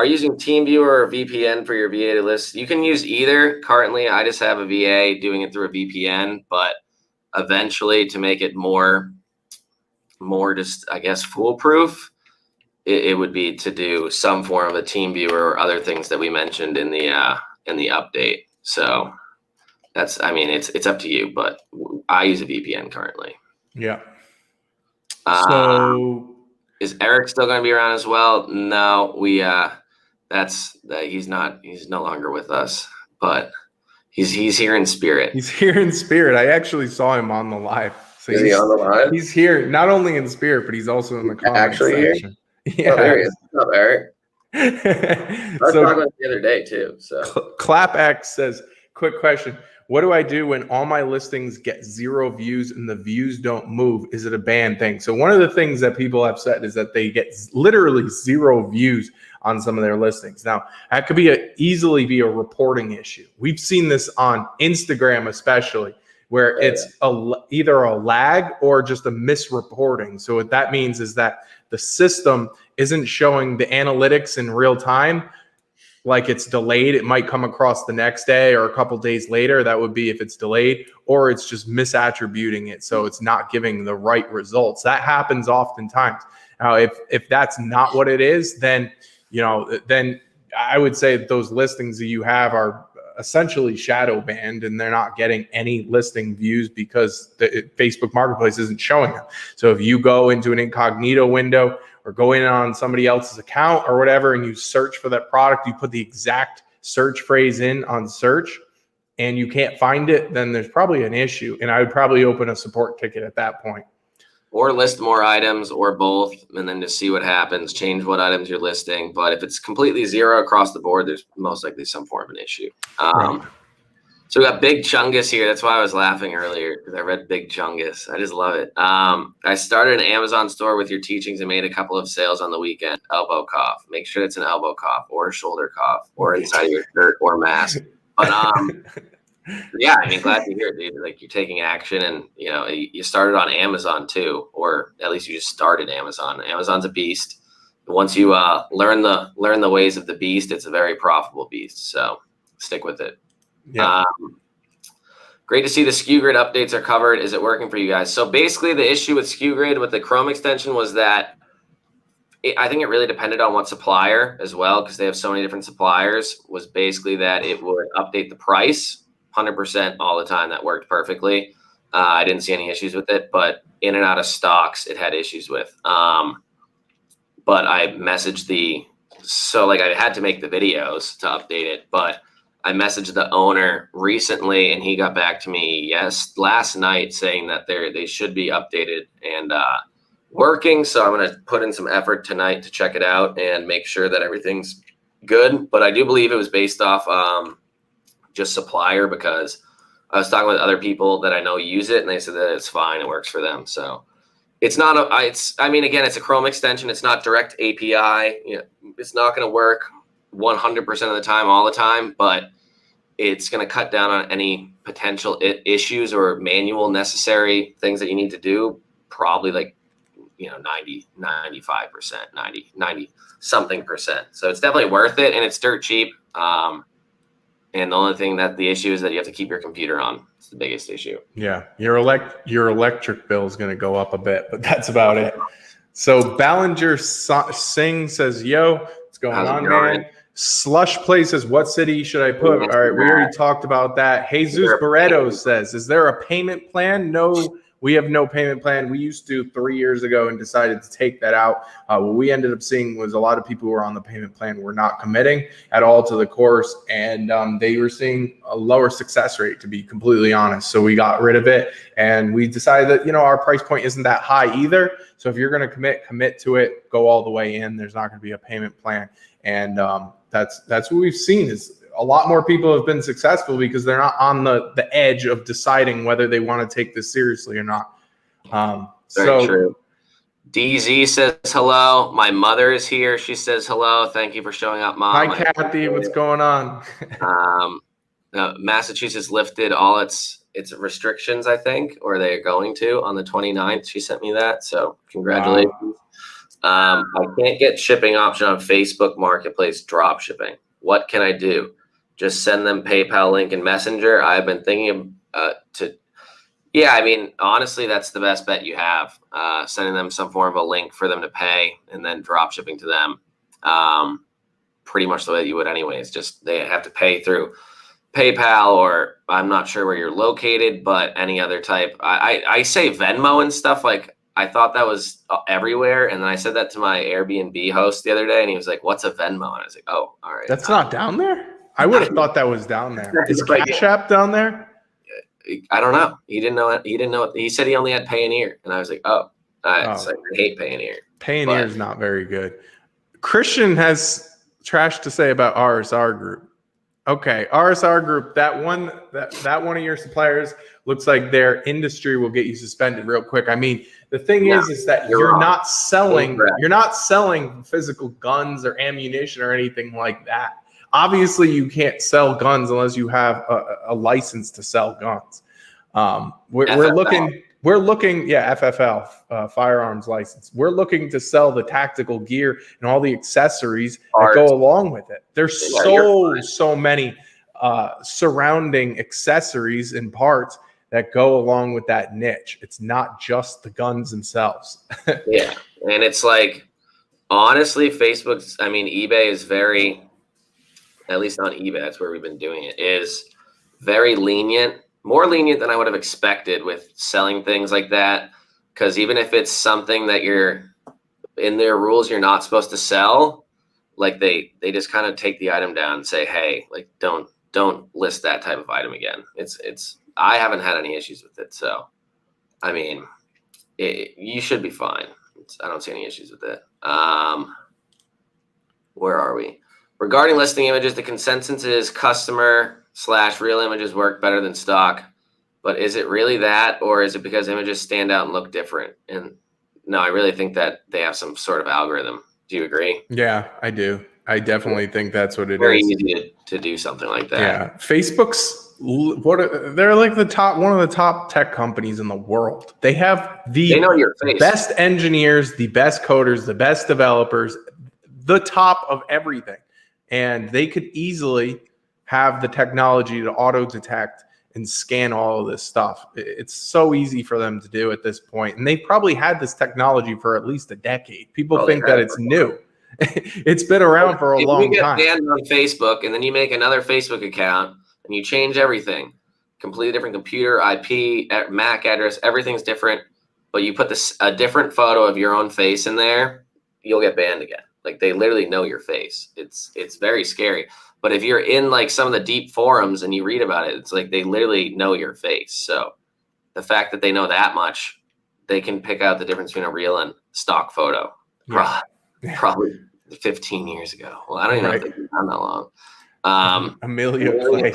you using TeamViewer or VPN for your VA list? You can use either. Currently, I just have a VA doing it through a VPN, but eventually to make it more just, I guess, foolproof, it would be to do some form of a TeamViewer or other things that we mentioned in the update. So it's up to you, but I use a VPN currently. Yeah. So is Eric still going to be around as well? No, he's no longer with us, but he's here in spirit. He's here in spirit. I actually saw him on the live. So is he on the live? He's here, not only in spirit, but he's also in the comment section. Yeah. Oh, there he is. What's up, Eric? I was talking about the other day too. So ClapX says, quick question. What do I do when all my listings get 0 views and the views don't move? Is it a banned thing? So one of the things that people have said is that they get literally 0 views on some of their listings. Now, that could easily be a reporting issue. We've seen this on Instagram especially, where it's either a lag or just a misreporting. So what that means is that the system isn't showing the analytics in real time. Like it's delayed. It might come across the next day or a couple days later. That would be if it's delayed, or it's just misattributing it. So it's not giving the right results. That happens oftentimes. Now, if that's not what it is, then I would say that those listings that you have are essentially shadow banned and they're not getting any listing views because the Facebook Marketplace isn't showing them. So if you go into an incognito window or go in on somebody else's account or whatever, and you search for that product, you put the exact search phrase in on search and you can't find it, then there's probably an issue. And I would probably open a support ticket at that point. Or list more items or both, and then just see what happens, change what items you're listing. But if it's completely 0 across the board, there's most likely some form of an issue. Right. So we got Bigchungus here. That's why I was laughing earlier, because I read Bigchungus. I just love it. I started an Amazon store with your teachings and made a couple of sales on the weekend. Elbow cough. Make sure it's an elbow cough or a shoulder cough or inside of your shirt or mask. But yeah, I mean, glad to hear it, dude. Like you're taking action, and you started on Amazon too, or at least you just started Amazon. Amazon's a beast. Once you learn the ways of the beast, it's a very profitable beast. So stick with it. Yeah. Great to see the SKU Grid updates are covered. Is it working for you guys? So basically the issue with SKU Grid with the Chrome extension was that I think it really depended on what supplier as well, because they have so many different suppliers, was basically that it would update the price 100% all the time. That worked perfectly. I didn't see any issues with it, but in and out of stocks, it had issues with. But I messaged so like I had to make the videos to update it, but I messaged the owner recently and he got back to me last night saying that they should be updated and working. So I'm going to put in some effort tonight to check it out and make sure that everything's good. But I do believe it was based off just supplier, because I was talking with other people that I know use it and they said that it's fine. It works for them. So it's not again, it's a Chrome extension. It's not direct API. It's not going to work 100% of the time, all the time, but it's going to cut down on any potential issues or manual necessary things that you need to do. Probably like, 90, 95%, 90 something percent. So it's definitely worth it, and it's dirt cheap. And the only thing the issue is that you have to keep your computer on. It's the biggest issue. Yeah. Your electric bill is going to go up a bit, but that's about it. So Ballinger Singh says, yo, what's going on, man? Slush Play says, what city should I put? All right, we already talked about that. Jesus Barreto says, is there a payment plan? No, we have no payment plan. We used to 3 years ago and decided to take that out. What we ended up seeing was a lot of people who were on the payment plan were not committing at all to the course, and they were seeing a lower success rate, to be completely honest. So we got rid of it, and we decided that, our price point isn't that high either. So if you're going to commit to it, go all the way in. There's not going to be a payment plan. And that's what we've seen is a lot more people have been successful because they're not on the edge of deciding whether they want to take this seriously or not. Very true. DZ says hello. My mother is here. She says hello. Thank you for showing up, Mom. Hi, Kathy. What's going on? Massachusetts lifted all its restrictions, I think, or they are going to on the 29th. She sent me that. So congratulations. Wow. I can't get shipping option on Facebook Marketplace drop shipping. What can I do? Just send them PayPal link and Messenger. I've been thinking honestly, that's the best bet you have. Sending them some form of a link for them to pay and then drop shipping to them. Pretty much the way that you would anyways. Just they have to pay through PayPal, or I'm not sure where you're located, but any other type. I say Venmo and stuff like. I thought that was everywhere, and then I said that to my Airbnb host the other day, and he was like, "What's a Venmo?" And I was like, "Oh, all right." That's not down there? I would have thought that was down there. Is Cash App down there? I don't know. He didn't know it. He didn't know it. He said he only had Payoneer, and I was like, "Oh, it's like, I hate Payoneer." Payoneer is not very good. Christian has trash to say about RSR Group. Okay, RSR Group, that one of your suppliers looks like their industry will get you suspended real quick. I mean, the thing is that you're not selling physical guns or ammunition or anything like that. Obviously, you can't sell guns unless you have a license to sell guns. We're looking, FFL, firearms license. We're looking to sell the tactical gear and all the accessories that go along with it. There's so many surrounding accessories and parts that go along with that niche. It's not just the guns themselves. Yeah, and it's like, honestly, eBay is very, at least on eBay, that's where we've been doing it, is very lenient. More lenient than I would have expected with selling things like that. Because even if it's something that you're in their rules, you're not supposed to sell, like they just kind of take the item down and say, hey, like don't list that type of item again. I haven't had any issues with it. So, I mean, you should be fine. I don't see any issues with it. Where are we? Regarding listing images, the consensus is customer/real images work better than stock, but is it really that, or is it because images stand out and look different? And no, I really think that they have some sort of algorithm. Do you agree? Yeah, I do. I definitely think that's what it is. Very easy to do something like that. Yeah, they're like one of the top tech companies in the world. They have they know your face. Best engineers, the best coders, the best developers, the top of everything, and they could easily have the technology to auto detect and scan all of this stuff. It's so easy for them to do at this point. And they've probably had this technology for at least a decade. People think that it's new. It's been around for a long time. You get banned on Facebook and then you make another Facebook account and you change everything. Completely different computer, IP, MAC address, everything's different. But you put a different photo of your own face in there, you'll get banned again. Like they literally know your face. It's very scary. But if you're in like some of the deep forums and you read about it, it's like they literally know your face. So the fact that they know that much, they can pick out the difference between a real and stock photo. Yeah. Probably 15 years ago. Well, I don't even know if they've been done that long. Amelia Play.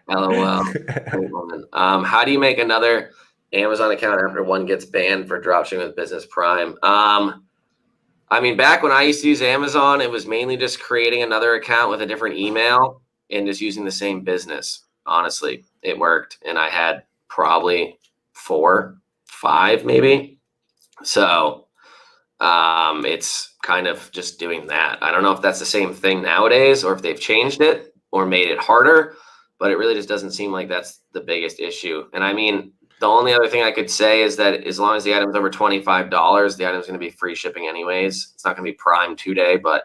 LOL. How do you make another Amazon account after one gets banned for dropshipping with Business Prime? I mean, back when I used to use Amazon, it was mainly just creating another account with a different email and just using the same business. Honestly, it worked. And I had probably 4, 5 maybe. So it's kind of just doing that. I don't know if that's the same thing nowadays or if they've changed it or made it harder, but it really just doesn't seem like that's the biggest issue. And I mean, the only other thing I could say is that as long as the item's over $25, the item's going to be free shipping anyways. It's not going to be Prime 2-day, but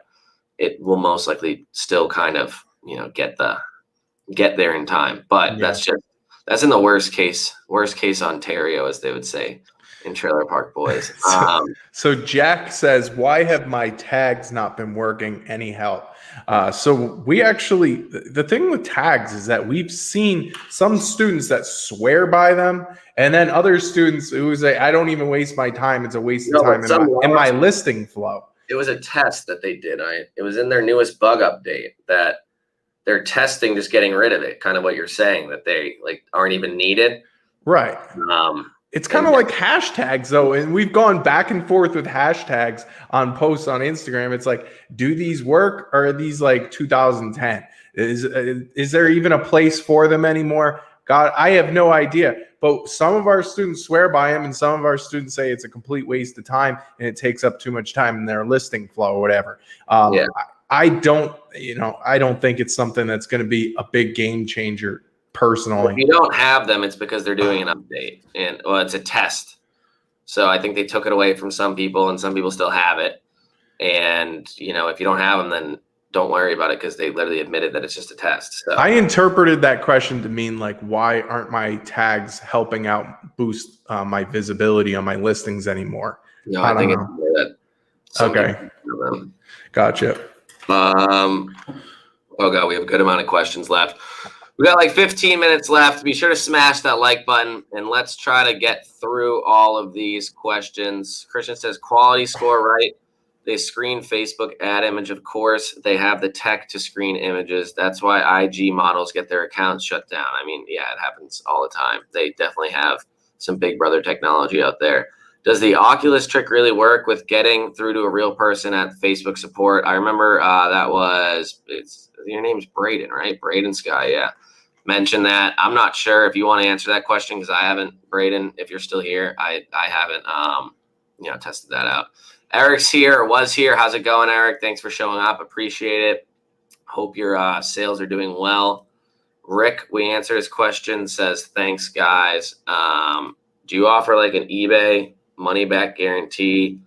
it will most likely still kind of, get there in time. But that's in the worst case Ontario, as they would say in Trailer Park Boys. So Jack says, why have my tags not been working? Any help? So we actually, the thing with tags is that we've seen some students that swear by them, and then other students who say, I don't even waste my time. It's a waste of time in my listing flow. It was a test that they did. It was in their newest bug update that they're testing, just getting rid of it. Kind of what you're saying, that they aren't even needed. Right. It's kind of like hashtags, though, and we've gone back and forth with hashtags on posts on Instagram. It's like, do these work, or are these like 2010? Is there even a place for them anymore? God, I have no idea. But some of our students swear by them, and some of our students say it's a complete waste of time and it takes up too much time in their listing flow or whatever. I don't think it's something that's going to be a big game changer. Personally, if you don't have them, it's because they're doing an update, and it's a test. So I think they took it away from some people, and some people still have it. And if you don't have them, then don't worry about it, because they literally admitted that it's just a test. So I interpreted that question to mean like, why aren't my tags helping out boost my visibility on my listings anymore? No, I think it's that. Okay, gotcha. Oh god, we have a good amount of questions left. We got like 15 minutes left. Be sure to smash that like button, and let's try to get through all of these questions. Christian says, quality score, right? They screen Facebook ad image. Of course, they have the tech to screen images. That's why IG models get their accounts shut down. I mean, yeah, it happens all the time. They definitely have some big brother technology out there. Does the Oculus trick really work with getting through to a real person at Facebook support? I remember your name's Braden, right? Braden Sky, yeah. Mentioned that. I'm not sure if you want to answer that question, because I haven't, Braden, if you're still here, I haven't tested that out. Eric's here, or was here. How's it going, Eric? Thanks for showing up. Appreciate it. Hope your sales are doing well. Rick, we answered his question, says, thanks, guys. Do you offer like an eBay money back guarantee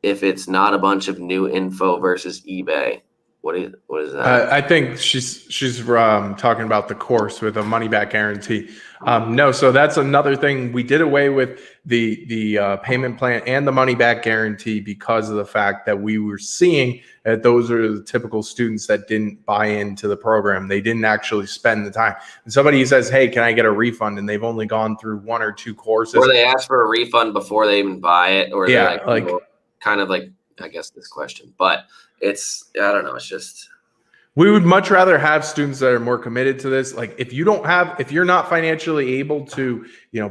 if it's not a bunch of new info versus eBay? What is that? I think she's talking about the course with a money back guarantee. No, so that's another thing. We did away with the payment plan and the money back guarantee because of the fact that we were seeing that those are the typical students that didn't buy into the program. They didn't actually spend the time. And somebody says, hey, can I get a refund? And they've only gone through 1 or 2 courses. Or they ask for a refund before they even buy it. Or yeah, kind of like, I guess, this question. But it's, I don't know, it's just, we would much rather have students that are more committed to this. Like if you're not financially able to,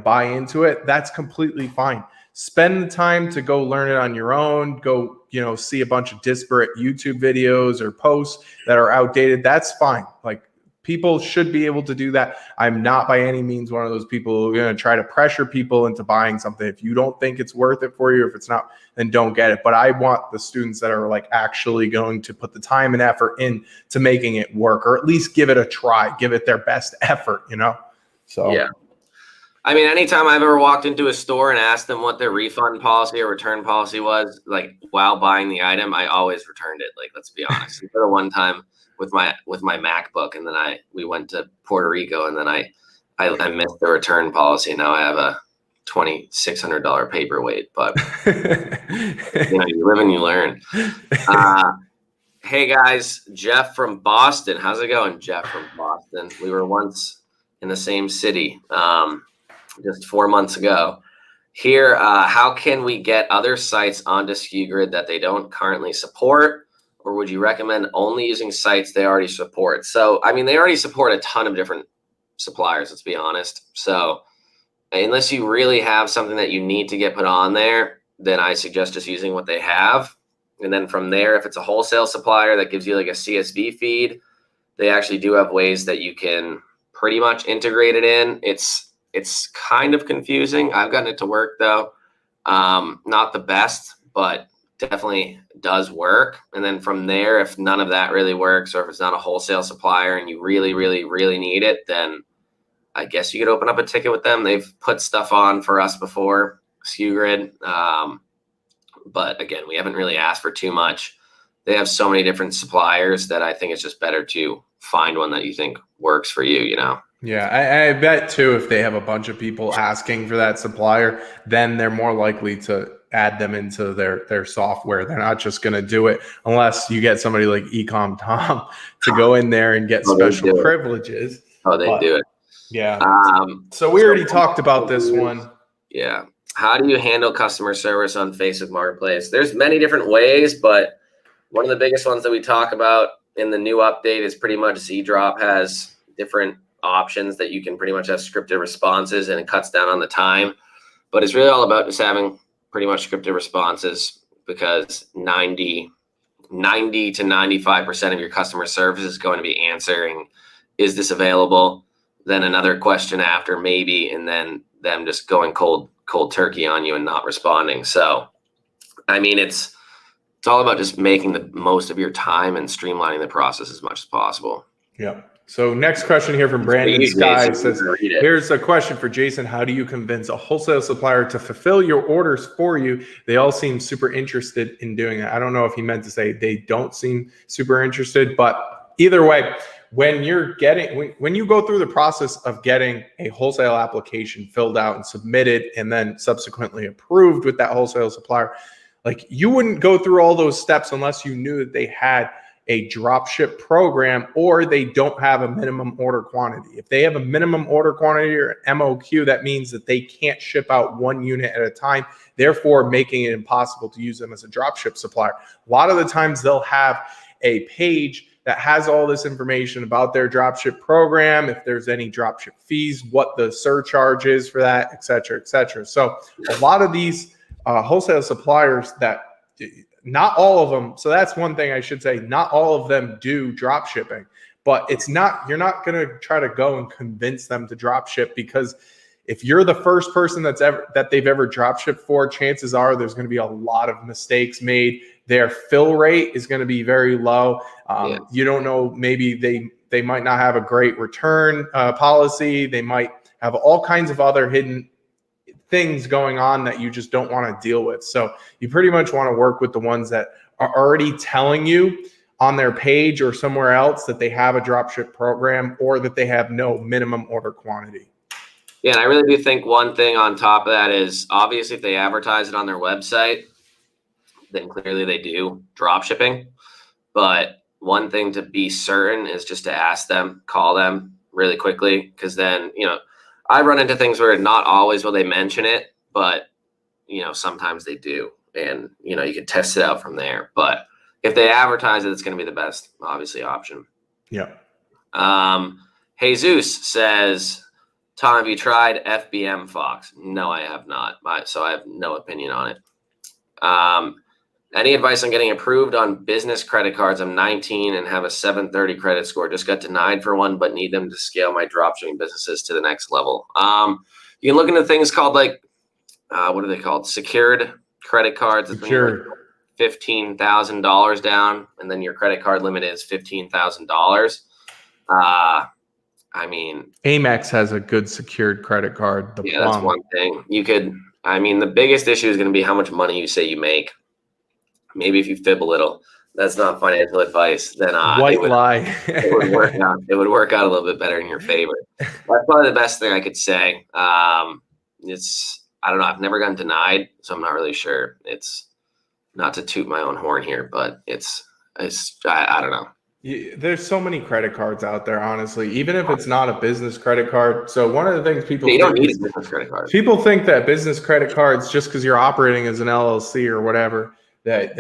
buy into it, that's completely fine. Spend the time to go learn it on your own, go, see a bunch of disparate YouTube videos or posts that are outdated. That's fine. Like People should be able to do that. I'm not by any means one of those people who are going to try to pressure people into buying something. If you don't think it's worth it for you, if it's not, then don't get it. But I want the students that are like actually going to put the time and effort in to making it work, or at least give it a try, give it their best effort, you know? So, yeah. I mean, anytime I've ever walked into a store and asked them what their refund policy or return policy was, like while buying the item, I always returned it. Like, let's be honest. The one time with my MacBook, and then we went to Puerto Rico, and then I missed the return policy. Now I have a $2,600 paperweight, but you live and you learn. Hey guys, Jeff from Boston. How's it going, Jeff from Boston? We were once in the same city just 4 months ago. Here, how can we get other sites onto SKU Grid that they don't currently support? Or would you recommend only using sites they already support? So, I mean, they already support a ton of different suppliers, let's be honest. So unless you really have something that you need to get put on there, then I suggest just using what they have. And then from there, if it's a wholesale supplier that gives you like a CSV feed, they actually do have ways that you can pretty much integrate it in. It's kind of confusing. I've gotten it to work though. Not the best, but definitely does work. And then from there, if none of that really works, or if it's not a wholesale supplier and you really, really, really need it, then I guess you could open up a ticket with them. They've put stuff on for us before, SKU Grid. But again, we haven't really asked for too much. They have so many different suppliers that I think it's just better to find one that you think works for you, you know? Yeah, I bet too, if they have a bunch of people asking for that supplier, then they're more likely to add them into their software. They're not just going to do it unless you get somebody like Ecom Tom to go in there and get special privileges. Oh, they do it. Yeah. So we already talked about this one. Yeah. How do you handle customer service on Facebook Marketplace? There's many different ways, but one of the biggest ones that we talk about in the new update is pretty much ZDrop has different options that you can pretty much have scripted responses, and it cuts down on the time. But it's really all about just having pretty much scripted responses, because 90 to 95% of your customer service is going to be answering, is this available? Then another question after, maybe, and then them just going cold turkey on you and not responding. So, I mean, it's all about just making the most of your time and streamlining the process as much as possible. Yeah. So next question here from Brandon Sky says, here's a question for Jason. How do you convince a wholesale supplier to fulfill your orders for you? They all seem super interested in doing it. I don't know if he meant to say they don't seem super interested, but either way, when you go through the process of getting a wholesale application filled out and submitted and then subsequently approved with that wholesale supplier, like, you wouldn't go through all those steps unless you knew that they had a drop ship program or they don't have a minimum order quantity. If they have a minimum order quantity or an MOQ, that means that they can't ship out one unit at a time, therefore making it impossible to use them as a drop ship supplier. A lot of the times they'll have a page that has all this information about their dropship program, if there's any dropship fees, what the surcharge is for that, et cetera, et cetera. So a lot of these wholesale suppliers, that not all of them, so that's one thing I should say, not all of them do drop shipping, but you're not going to try to go and convince them to drop ship, because if you're the first person that they've ever drop shipped for, chances are there's going to be a lot of mistakes made. Their fill rate is going to be very low. You don't know, maybe they might not have a great return policy. They might have all kinds of other hidden things going on that you just don't want to deal with. So you pretty much want to work with the ones that are already telling you on their page or somewhere else that they have a dropship program or that they have no minimum order quantity. Yeah, and I really do think one thing on top of that is, obviously, if they advertise it on their website, then clearly they do drop shipping. But one thing to be certain is just to ask them, call them really quickly, because then, I run into things where not always will they mention it, but, sometimes they do. And, you can test it out from there. But if they advertise it, it's going to be the best, obviously, option. Yeah. Jesus says, Tom, have you tried FBM Fox? No, I have not. So I have no opinion on it. Any advice on getting approved on business credit cards? I'm 19 and have a 730 credit score. Just got denied for one, but need them to scale my dropshipping businesses to the next level. You can look into things called like, what are they called? Secured credit cards. Secured. $15,000 down, and then your credit card limit is $15,000. I mean, Amex has a good secured credit card. That's one thing. The biggest issue is going to be how much money you say you make. Maybe if you fib a little, that's not financial advice. Then white lie. It would work out. It would work out a little bit better in your favor. That's probably the best thing I could say. I don't know. I've never gotten denied, so I'm not really sure. It's not to toot my own horn here, but I don't know. There's so many credit cards out there, honestly, even if it's not a business credit card. So one of the things you don't need a business credit card. People think that business credit cards, just because you're operating as an LLC or whatever, that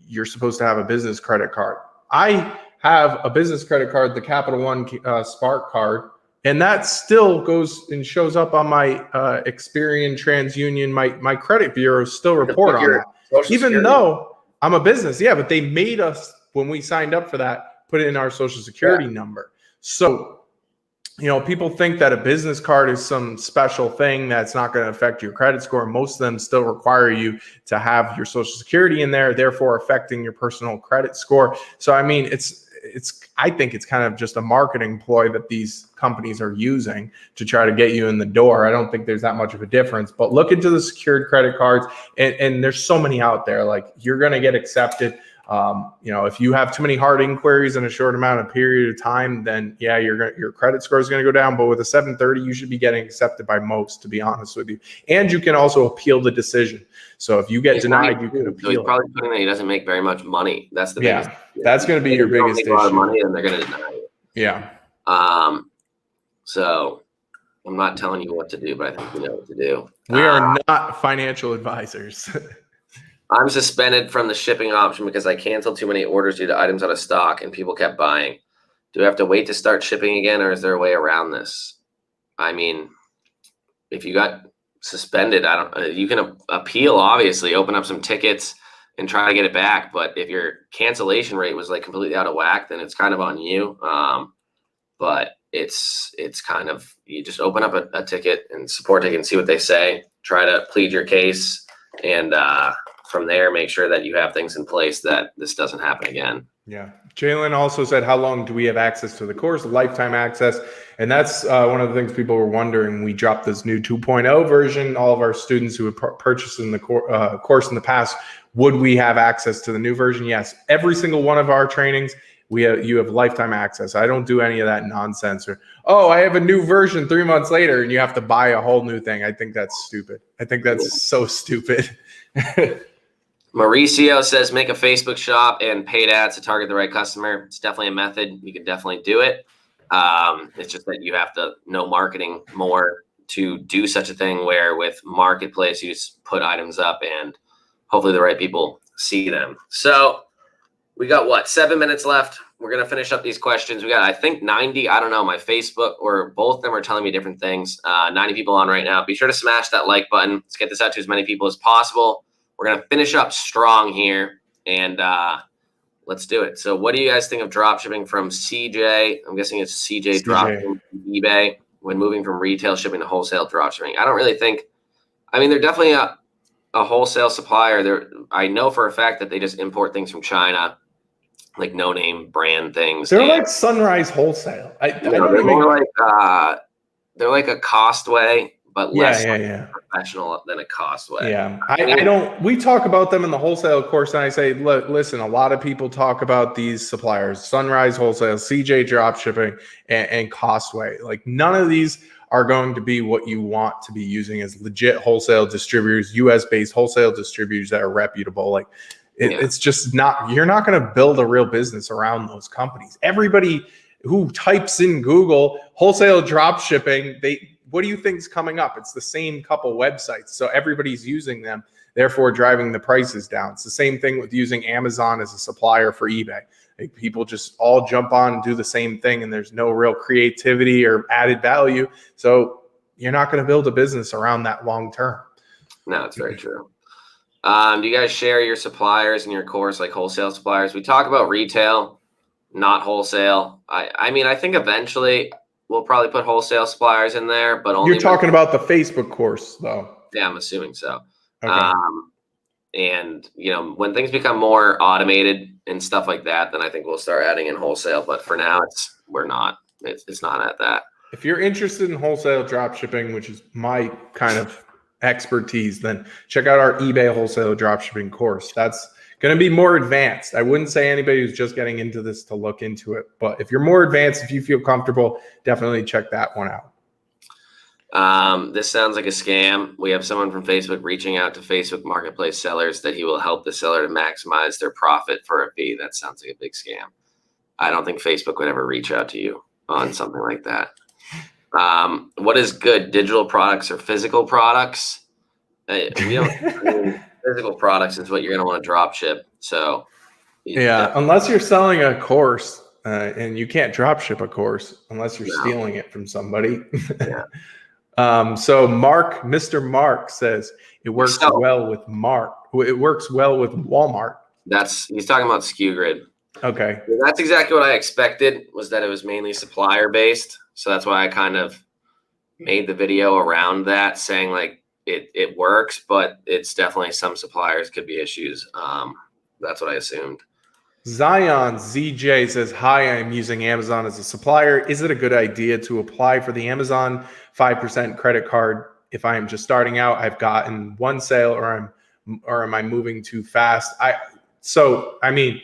you're supposed to have a business credit card. I have a business credit card, the Capital One Spark card, and that still goes and shows up on my Experian, TransUnion, my credit bureaus still report on that. Even though I'm a business, but they made us, when we signed up for that, put it in our social security number. So, people think that a business card is some special thing that's not going to affect your credit score. Most of them still require you to have your social security in there, therefore affecting your personal credit score. So, I think it's kind of just a marketing ploy that these companies are using to try to get you in the door. I don't think there's that much of a difference, but look into the secured credit cards, and there's so many out there. Like, you're going to get accepted. If you have too many hard inquiries in a short amount of period of time, then your credit score is going to go down. But with a 730, you should be getting accepted by most, to be honest with you. And you can also appeal the decision. So if you get denied, you can appeal. So he's probably putting that he doesn't make very much money. That's the biggest. That's going to be your biggest issue. A lot of money, and they're going to deny you. Yeah. So I'm not telling you what to do, but I think you know what to do. We are not financial advisors. I'm suspended from the shipping option because I canceled too many orders due to items out of stock and people kept buying. Do I have to wait to start shipping again, or is there a way around this? If you got suspended, you can appeal, obviously, open up some tickets and try to get it back. But if your cancellation rate was like completely out of whack, then it's kind of on you. But it's kind of, you just open up a ticket and support ticket and see what they say. Try to plead your case, and from there, make sure that you have things in place that this doesn't happen again. Yeah. Jalen also said, how long do we have access to the course? Lifetime access. And that's one of the things people were wondering. We dropped this new 2.0 version. All of our students who had purchased in the course in the past, would we have access to the new version? Yes. Every single one of our trainings, you have lifetime access. I don't do any of that nonsense. Or, I have a new version 3 months later and you have to buy a whole new thing. I think that's stupid. I think that's so stupid. Mauricio says, make a Facebook shop and paid ads to target the right customer. It's definitely a method. You can definitely do it. It's just that you have to know marketing more to do such a thing, where with Marketplace, you just put items up and hopefully the right people see them. So we got 7 minutes left. We're going to finish up these questions. We got, I think, 90. I don't know. My Facebook, or both of them are telling me different things. 90 people on right now. Be sure to smash that like button. Let's get this out to as many people as possible. We're going to finish up strong here, and let's do it. So what do you guys think of dropshipping from CJ? I'm guessing it's CJ dropshipping from eBay when moving from retail shipping to wholesale dropshipping. I don't really think – they're definitely a wholesale supplier. I know for a fact that they just import things from China, like no-name brand things. They're like Sunrise Wholesale. They're like a Costway, but less professional than a Costway. Yeah, we talk about them in the wholesale course, and I say, look, listen, a lot of people talk about these suppliers, Sunrise Wholesale, CJ Dropshipping, and Costway. Like, none of these are going to be what you want to be using as legit wholesale distributors, US-based wholesale distributors that are reputable. Like, it's just not, you're not going to build a real business around those companies. Everybody who types in Google wholesale dropshipping, what do you think is coming up? It's the same couple websites. So everybody's using them, therefore driving the prices down. It's the same thing with using Amazon as a supplier for eBay. Like, people just all jump on and do the same thing, and there's no real creativity or added value. So you're not going to build a business around that long term. No, it's very true. Do you guys share your suppliers in your course, like wholesale suppliers? We talk about retail, not wholesale. I mean, I think eventually we'll probably put wholesale suppliers in there, but only You're talking about the Facebook course, though. Yeah, I'm assuming so. Okay. And when things become more automated and stuff like that, then I think we'll start adding in wholesale. But for now, we're not. It's not at that. If you're interested in wholesale drop shipping, which is my kind of expertise, then check out our eBay wholesale drop shipping course. That's going to be more advanced. I wouldn't say anybody who's just getting into this to look into it, but if you're more advanced, if you feel comfortable, definitely check that one out. This sounds like a scam. We have someone from Facebook reaching out to Facebook Marketplace sellers that he will help the seller to maximize their profit for a fee. That sounds like a big scam. I don't think Facebook would ever reach out to you on something like that. What is good, digital products or physical products? Physical products is what you're going to want to drop ship. So unless you're selling a course, and you can't drop ship a course unless you're stealing it from somebody. Yeah. So Mr. Mark says it works well with It works well with Walmart. He's talking about SKU Grid. Okay. That's exactly what I expected, was that it was mainly supplier based. So that's why I kind of made the video around that, saying like it works, but it's definitely some suppliers could be issues. That's what I assumed. Zion ZJ says, hi, I'm using Amazon as a supplier. Is it a good idea to apply for the Amazon 5% credit card if I am just starting out? I've gotten one sale, or am I moving too fast? I mean,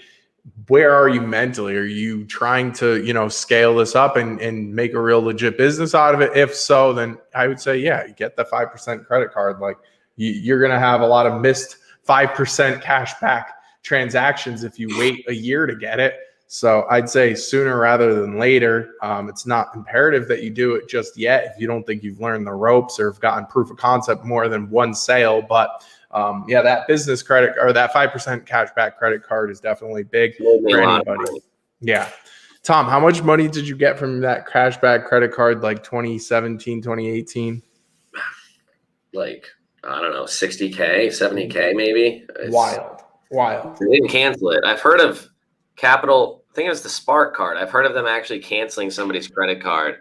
where are you mentally? Are you trying to, scale this up and make a real legit business out of it? If so, then I would say, yeah, you get the 5% credit card. Like you're going to have a lot of missed 5% cash back transactions if you wait a year to get it. So I'd say sooner rather than later. It's not imperative that you do it just yet if you don't think you've learned the ropes or have gotten proof of concept more than one sale. But that business credit or that 5% cashback credit card is definitely big for anybody. Yeah. Tom, how much money did you get from that cashback credit card, like 2017, 2018? Like, I don't know, 60K, 70K maybe. Wild. They didn't cancel it. I've heard of Capital, I think it was the Spark card. I've heard of them actually canceling somebody's credit card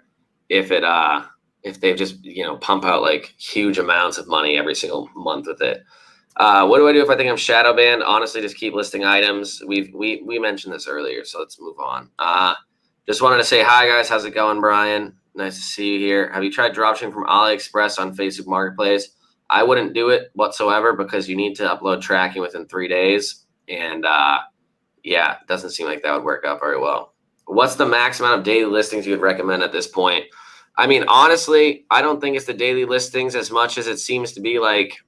if they just, pump out like huge amounts of money every single month with it. What do I do if I think I'm shadow banned? Honestly, just keep listing items. We mentioned this earlier, so let's move on. Just wanted to say hi, guys. How's it going, Brian? Nice to see you here. Have you tried dropshipping from AliExpress on Facebook Marketplace? I wouldn't do it whatsoever because you need to upload tracking within 3 days. And it doesn't seem like that would work out very well. What's the max amount of daily listings you would recommend at this point? I mean, honestly, I don't think it's the daily listings as much as it seems to be like,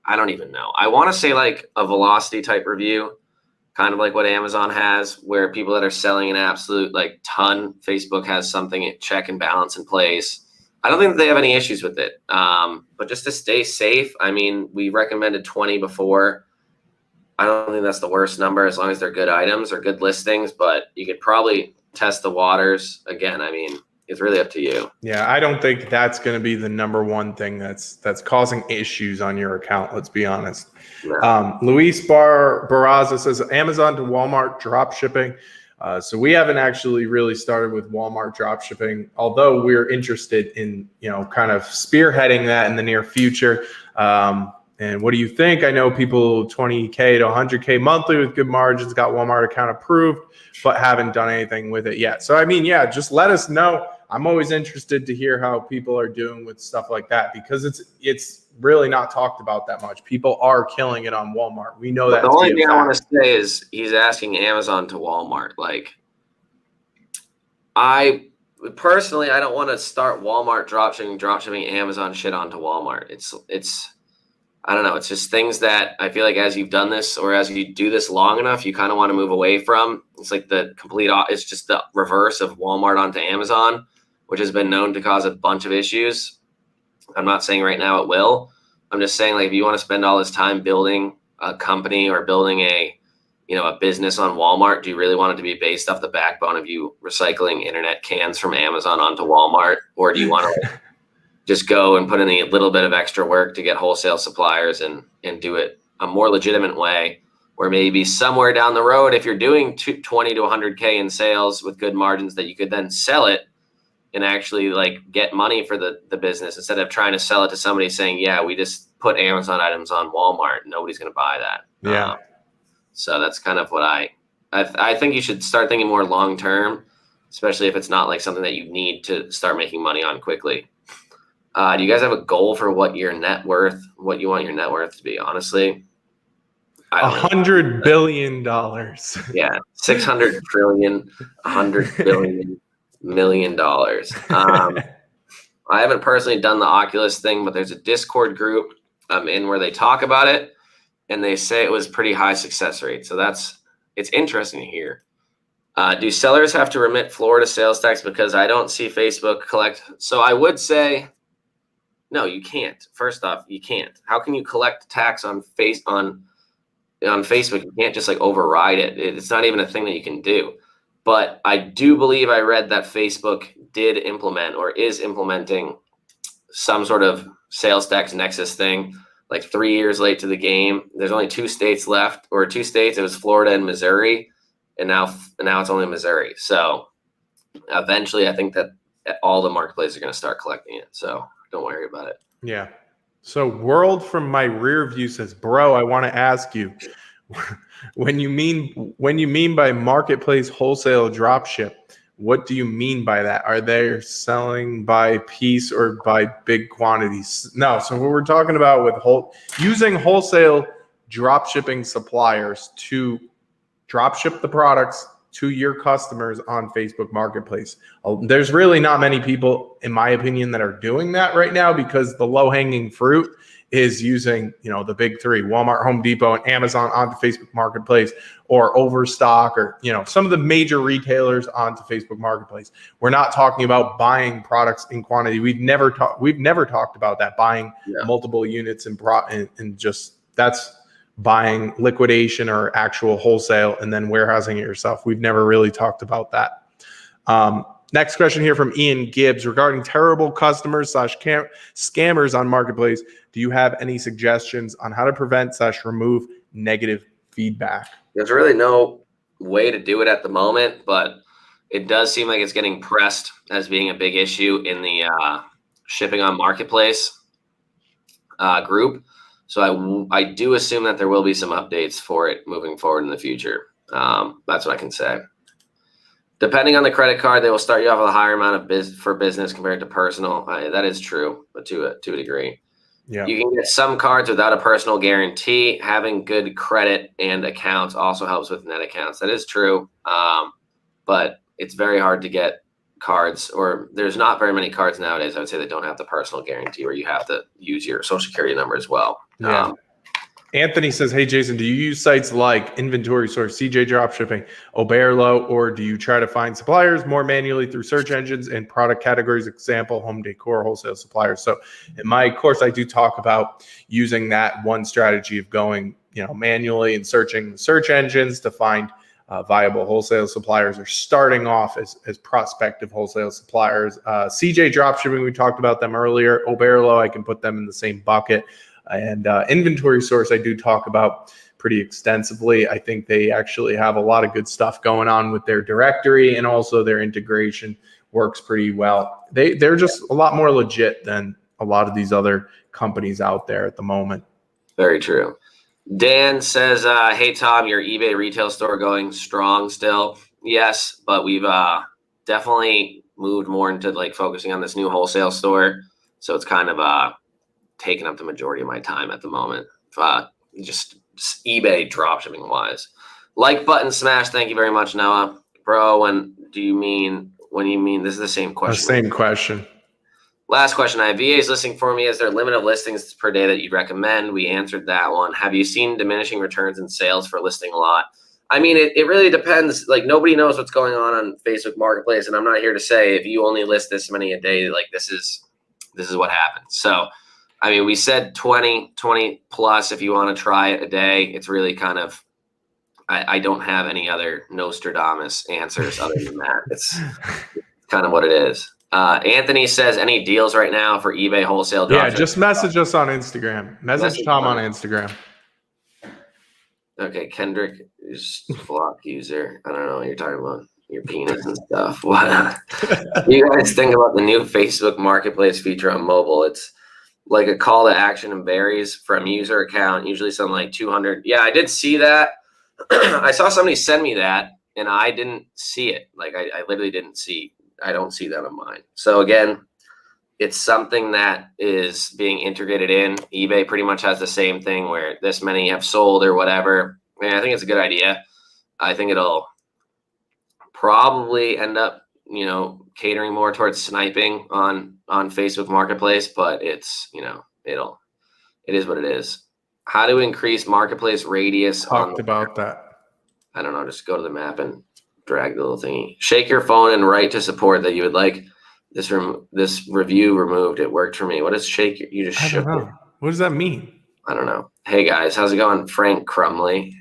I don't even know. I want to say like a velocity type review, kind of like what Amazon has, where people that are selling an absolute like ton, Facebook has something at check and balance in place. I don't think that they have any issues with it. But just to stay safe, I mean, we recommended 20 before. I don't think that's the worst number as long as they're good items or good listings, but you could probably test the waters. Again, I mean, it's really up to you. Yeah, I don't think that's going to be the number one thing that's causing issues on your account. Let's be honest. No. Luis Barraza says Amazon to Walmart drop shipping. So we haven't actually really started with Walmart drop shipping, although we're interested in, kind of spearheading that in the near future. And what do you think? I know people 20K to 100K monthly with good margins got Walmart account approved, but haven't done anything with it yet. So, I mean, yeah, just let us know. I'm always interested to hear how people are doing with stuff like that because it's really not talked about that much. People are killing it on Walmart. We know that. The only thing I want to say is he's asking Amazon to Walmart. Like, I personally don't want to start Walmart dropshipping Amazon shit onto Walmart. It's I don't know. It's just things that I feel like as you've done this or as you do this long enough, you kind of want to move away from. It's like it's just the reverse of Walmart onto Amazon, which has been known to cause a bunch of issues. I'm not saying right now it will. I'm just saying, like, if you want to spend all this time building a company or building a business on Walmart, do you really want it to be based off the backbone of you recycling internet cans from Amazon onto Walmart? Or do you want to just go and put in a little bit of extra work to get wholesale suppliers and do it a more legitimate way, where maybe somewhere down the road, if you're doing 20 to 100K in sales with good margins, that you could then sell it and actually like get money for the business, instead of trying to sell it to somebody saying, yeah, we just put Amazon items on Walmart. Nobody's going to buy that. Yeah. So that's kind of what I think you should start thinking more long-term, especially if it's not like something that you need to start making money on quickly. Do you guys have a goal for what you want your net worth to be? Honestly, $100 billion. Yeah. 600 trillion, 100 billion, $1 million. I haven't personally done the Oculus thing, but there's a Discord group I'm in where they talk about it, and they say it was pretty high success rate. So it's interesting to hear. Do sellers have to remit Florida sales tax? Because I don't see Facebook collect. So I would say, no, you can't. First off, you can't. How can you collect tax on Facebook? You can't just like override it. It's not even a thing that you can do. But I do believe I read that Facebook did implement or is implementing some sort of sales tax nexus thing, like 3 years late to the game. There's only 2 states left, or 2 states. It was Florida and Missouri, and now it's only Missouri. So eventually, I think that all the marketplaces are going to start collecting it. So don't worry about it. Yeah. So World from my rear view says, bro, I want to ask you, when you mean by marketplace wholesale dropship, what do you mean by that? Are they selling by piece or by big quantities? No. So what we're talking about with using wholesale dropshipping suppliers to dropship the products to your customers on Facebook Marketplace. There's really not many people, in my opinion, that are doing that right now, because the low-hanging fruit is using, the big 3, Walmart, Home Depot, and Amazon onto Facebook Marketplace, or Overstock, or, some of the major retailers onto Facebook Marketplace. We're not talking about buying products in quantity. We've never talked about that, buying multiple units and just that's buying liquidation or actual wholesale and then warehousing it yourself. We've never really talked about that. Next question here from Ian Gibbs regarding terrible customers / scammers on Marketplace. Do you have any suggestions on how to prevent / remove negative feedback? There's really no way to do it at the moment, but it does seem like it's getting pressed as being a big issue in the shipping on Marketplace group. So I do assume that there will be some updates for it moving forward in the future. That's what I can say. Depending on the credit card, they will start you off with a higher amount of for business compared to personal. That is true, but to a degree. Yeah. You can get some cards without a personal guarantee. Having good credit and accounts also helps with net accounts. That is true, but it's very hard to get cards, or there's not very many cards nowadays, I would say, that don't have the personal guarantee, where you have to use your social security number as well. Yeah. Anthony says, hey, Jason, do you use sites like Inventory Source, CJ Dropshipping, Oberlo, or do you try to find suppliers more manually through search engines and product categories, example, home decor, wholesale suppliers? So in my course, I do talk about using that one strategy of going, manually and searching the search engines to find viable wholesale suppliers, or starting off as prospective wholesale suppliers. CJ Dropshipping, we talked about them earlier. Oberlo, I can put them in the same bucket. And Inventory Source, I do talk about pretty extensively. I think they actually have a lot of good stuff going on with their directory, and also their integration works pretty well. They're just a lot more legit than a lot of these other companies out there at the moment. Very true. Dan says, hey, Tom, your eBay retail store going strong still? Yes, but we've definitely moved more into like focusing on this new wholesale store. So it's kind of taking up the majority of my time at the moment, just eBay dropshipping wise. Like button smash. Thank you very much, Noah. Bro, when you mean, this is the same question. The same question. Last question. I have VAs listing for me. Is there a limit of listings per day that you'd recommend? We answered that one. Have you seen diminishing returns in sales for listing a lot? I mean, it really depends. Like, nobody knows what's going on Facebook Marketplace, and I'm not here to say if you only list this many a day, like this is what happens. So, I mean, we said 20 plus if you want to try it a day. It's really kind of, I don't have any other Nostradamus answers other than that. It's kind of what it is. Anthony says, any deals right now for eBay wholesale? Yeah, just message us on Instagram. Message Tom on Instagram. Okay, Kendrick is block user. I don't know what you're talking about. Your penis and stuff. What do you guys think about the new Facebook Marketplace feature on mobile? It's like a call to action and varies from user account, usually something like 200. Yeah, I did see that. I saw somebody send me that, and I didn't see it. Like, I literally didn't see. I don't see that on mine. So again, it's something that is being integrated in. eBay pretty much has the same thing where this many have sold or whatever. Man, I think it's a good idea. I think it'll probably end up, catering more towards sniping on Facebook Marketplace, but it's, it is what it is. How to increase marketplace radius? Talked about that. I don't know. Just go to the map and drag the little thingy. Shake your phone and write to support that you would like this review removed. It worked for me. What is shake? You just shook it. What does that mean? I don't know. Hey guys, how's it going? Frank Crumley.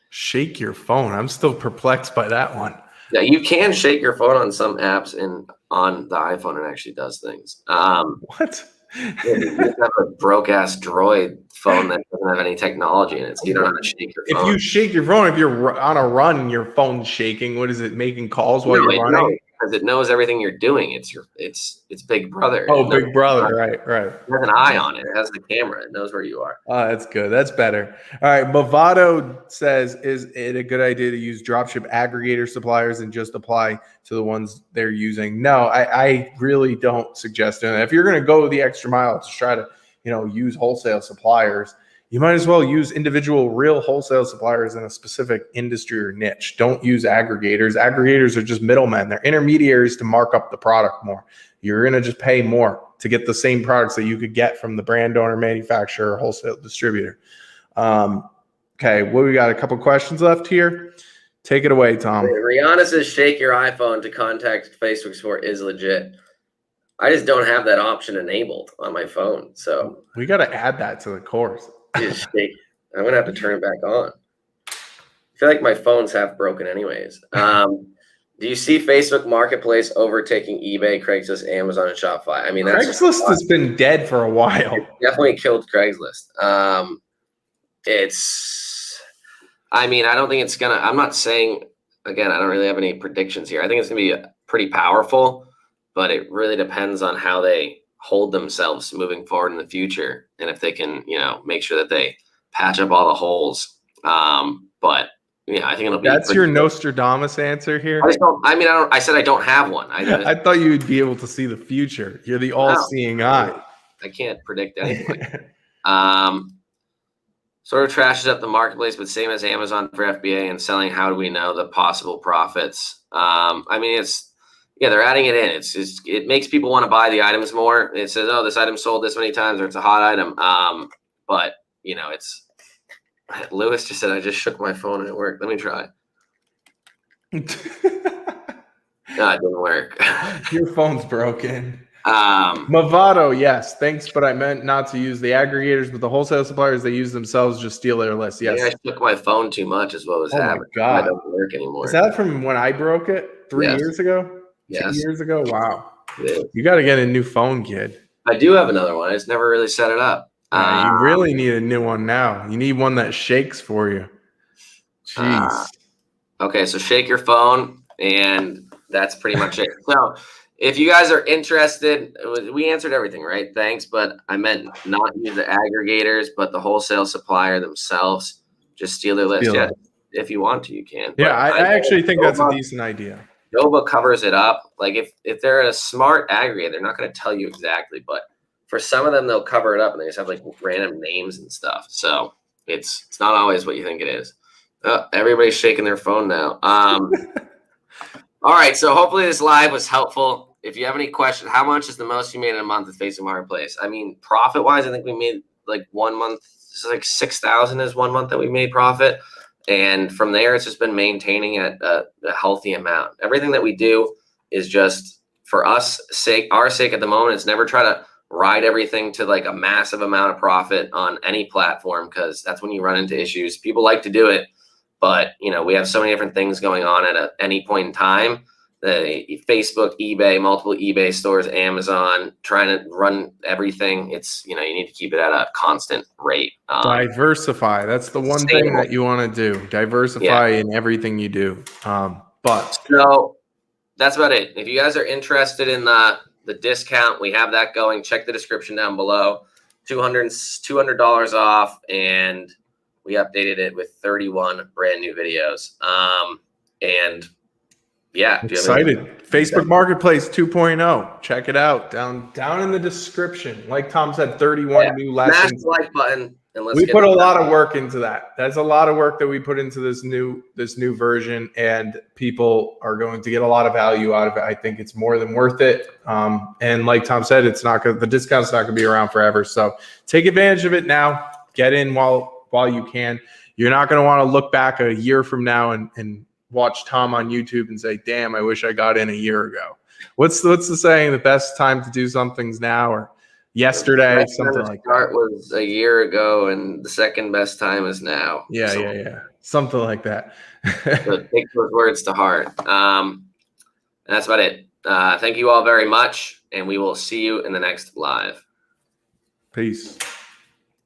Shake your phone. I'm still perplexed by that one. Yeah, you can shake your phone on some apps and on the iPhone it actually does things. What? You have a broke ass Droid phone that doesn't have any technology in it, so you don't know how to shake your phone. If you shake your phone, if you're on a run, your phone's shaking. What is it? Making calls while you're running? Because it knows everything you're doing. It's Big Brother. Oh, Big Brother, right. It has an eye on it. It has the camera. It knows where you are. Oh, that's good. That's better. All right. Movado says, is it a good idea to use dropship aggregator suppliers and just apply to the ones they're using? No, I really don't suggest doing that. If you're going to go the extra mile to try to, use wholesale suppliers, you might as well use individual real wholesale suppliers in a specific industry or niche. Don't use aggregators. Aggregators are just middlemen. They're intermediaries to mark up the product more. You're going to just pay more to get the same products that you could get from the brand owner, manufacturer, or wholesale distributor. Okay, we got a couple questions left here. Take it away, Tom. Rihanna says shake your iPhone to contact Facebook support is legit. I just don't have that option enabled on my phone. So we got to add that to the course. Just shake. I'm going to have to turn it back on. I feel like my phone's half broken anyways. Do you see Facebook Marketplace overtaking eBay, Craigslist, Amazon, and Shopify? I mean, Craigslist has been dead for a while. It definitely killed Craigslist. I don't think it's going to, I'm not saying, again, I don't really have any predictions here. I think it's going to be pretty powerful, but it really depends on how they hold themselves moving forward in the future. And if they can, make sure that they patch up all the holes. But yeah, I think it'll be. That's your Nostradamus answer here. I said I don't have one. I thought you would be able to see the future. You're the all-seeing eye. I can't predict anything. Sort of trashes up the marketplace, but same as Amazon for FBA and selling. How do we know the possible profits? They're adding it in. It makes people want to buy the items more. It says, oh, this item sold this many times, or it's a hot item. But it's. Lewis just said, I just shook my phone and it worked. Let me try. No, it didn't work. Your phone's broken. Movado, yes. Thanks, but I meant not to use the aggregators, but the wholesale suppliers they use themselves just steal their list. Yes. I shook my phone too much as well as happening. Oh my God. It doesn't work anymore. Is that from when I broke it 3 years ago? Yes. 2 years ago? Wow. You got to get a new phone, kid. I do have another one. I just never really set it up. You really need a new one now. You need one that shakes for you. Jeez. Okay, so shake your phone, and that's pretty much it. So if you guys are interested, we answered everything, right? Thanks, but I meant not use the aggregators, but the wholesale supplier themselves. Just steal their list. Yeah, if you want to, you can. Yeah, I actually think that's a decent idea. Nova covers it up. Like if they're a smart aggregator, they're not going to tell you exactly, but for some of them, they'll cover it up and they just have like random names and stuff. So it's not always what you think it is. Everybody's shaking their phone now. All right. So hopefully this live was helpful. If you have any questions, how much is the most you made in a month at Facebook Marketplace? I mean, profit wise, I think we made like 1 month, it's like 6,000 is 1 month that we made profit. And from there, it's just been maintaining at a healthy amount. Everything that we do is just for our sake at the moment. It's never try to ride everything to like a massive amount of profit on any platform, because that's when you run into issues. People like to do it, but we have so many different things going on at any point in time the Facebook, eBay, multiple eBay stores, Amazon, trying to run everything. It's, you need to keep it at a constant rate. Diversify. That's the one thing that you want to do. Diversify in everything you do. So that's about it. If you guys are interested in the discount, we have that going. Check the description down below. $200 off, and we updated it with 31 brand new videos. And yeah, excited. Facebook Marketplace 2.0. Check it out down in the description. Like Tom said, 31 new lessons. Smash the like button. And we put a lot of work into that. That's a lot of work that we put into this new version, and people are going to get a lot of value out of it. I think it's more than worth it. And like Tom said, the discount's not going to be around forever. So take advantage of it now. Get in while you can. You're not going to want to look back a year from now and watch Tom on YouTube and say, "Damn, I wish I got in a year ago." What's the saying? The best time to do something's now, or yesterday, something like that. Start was a year ago, and the second best time is now. Yeah. Something like that. So take those words to heart. And that's about it. Thank you all very much, and we will see you in the next live. Peace.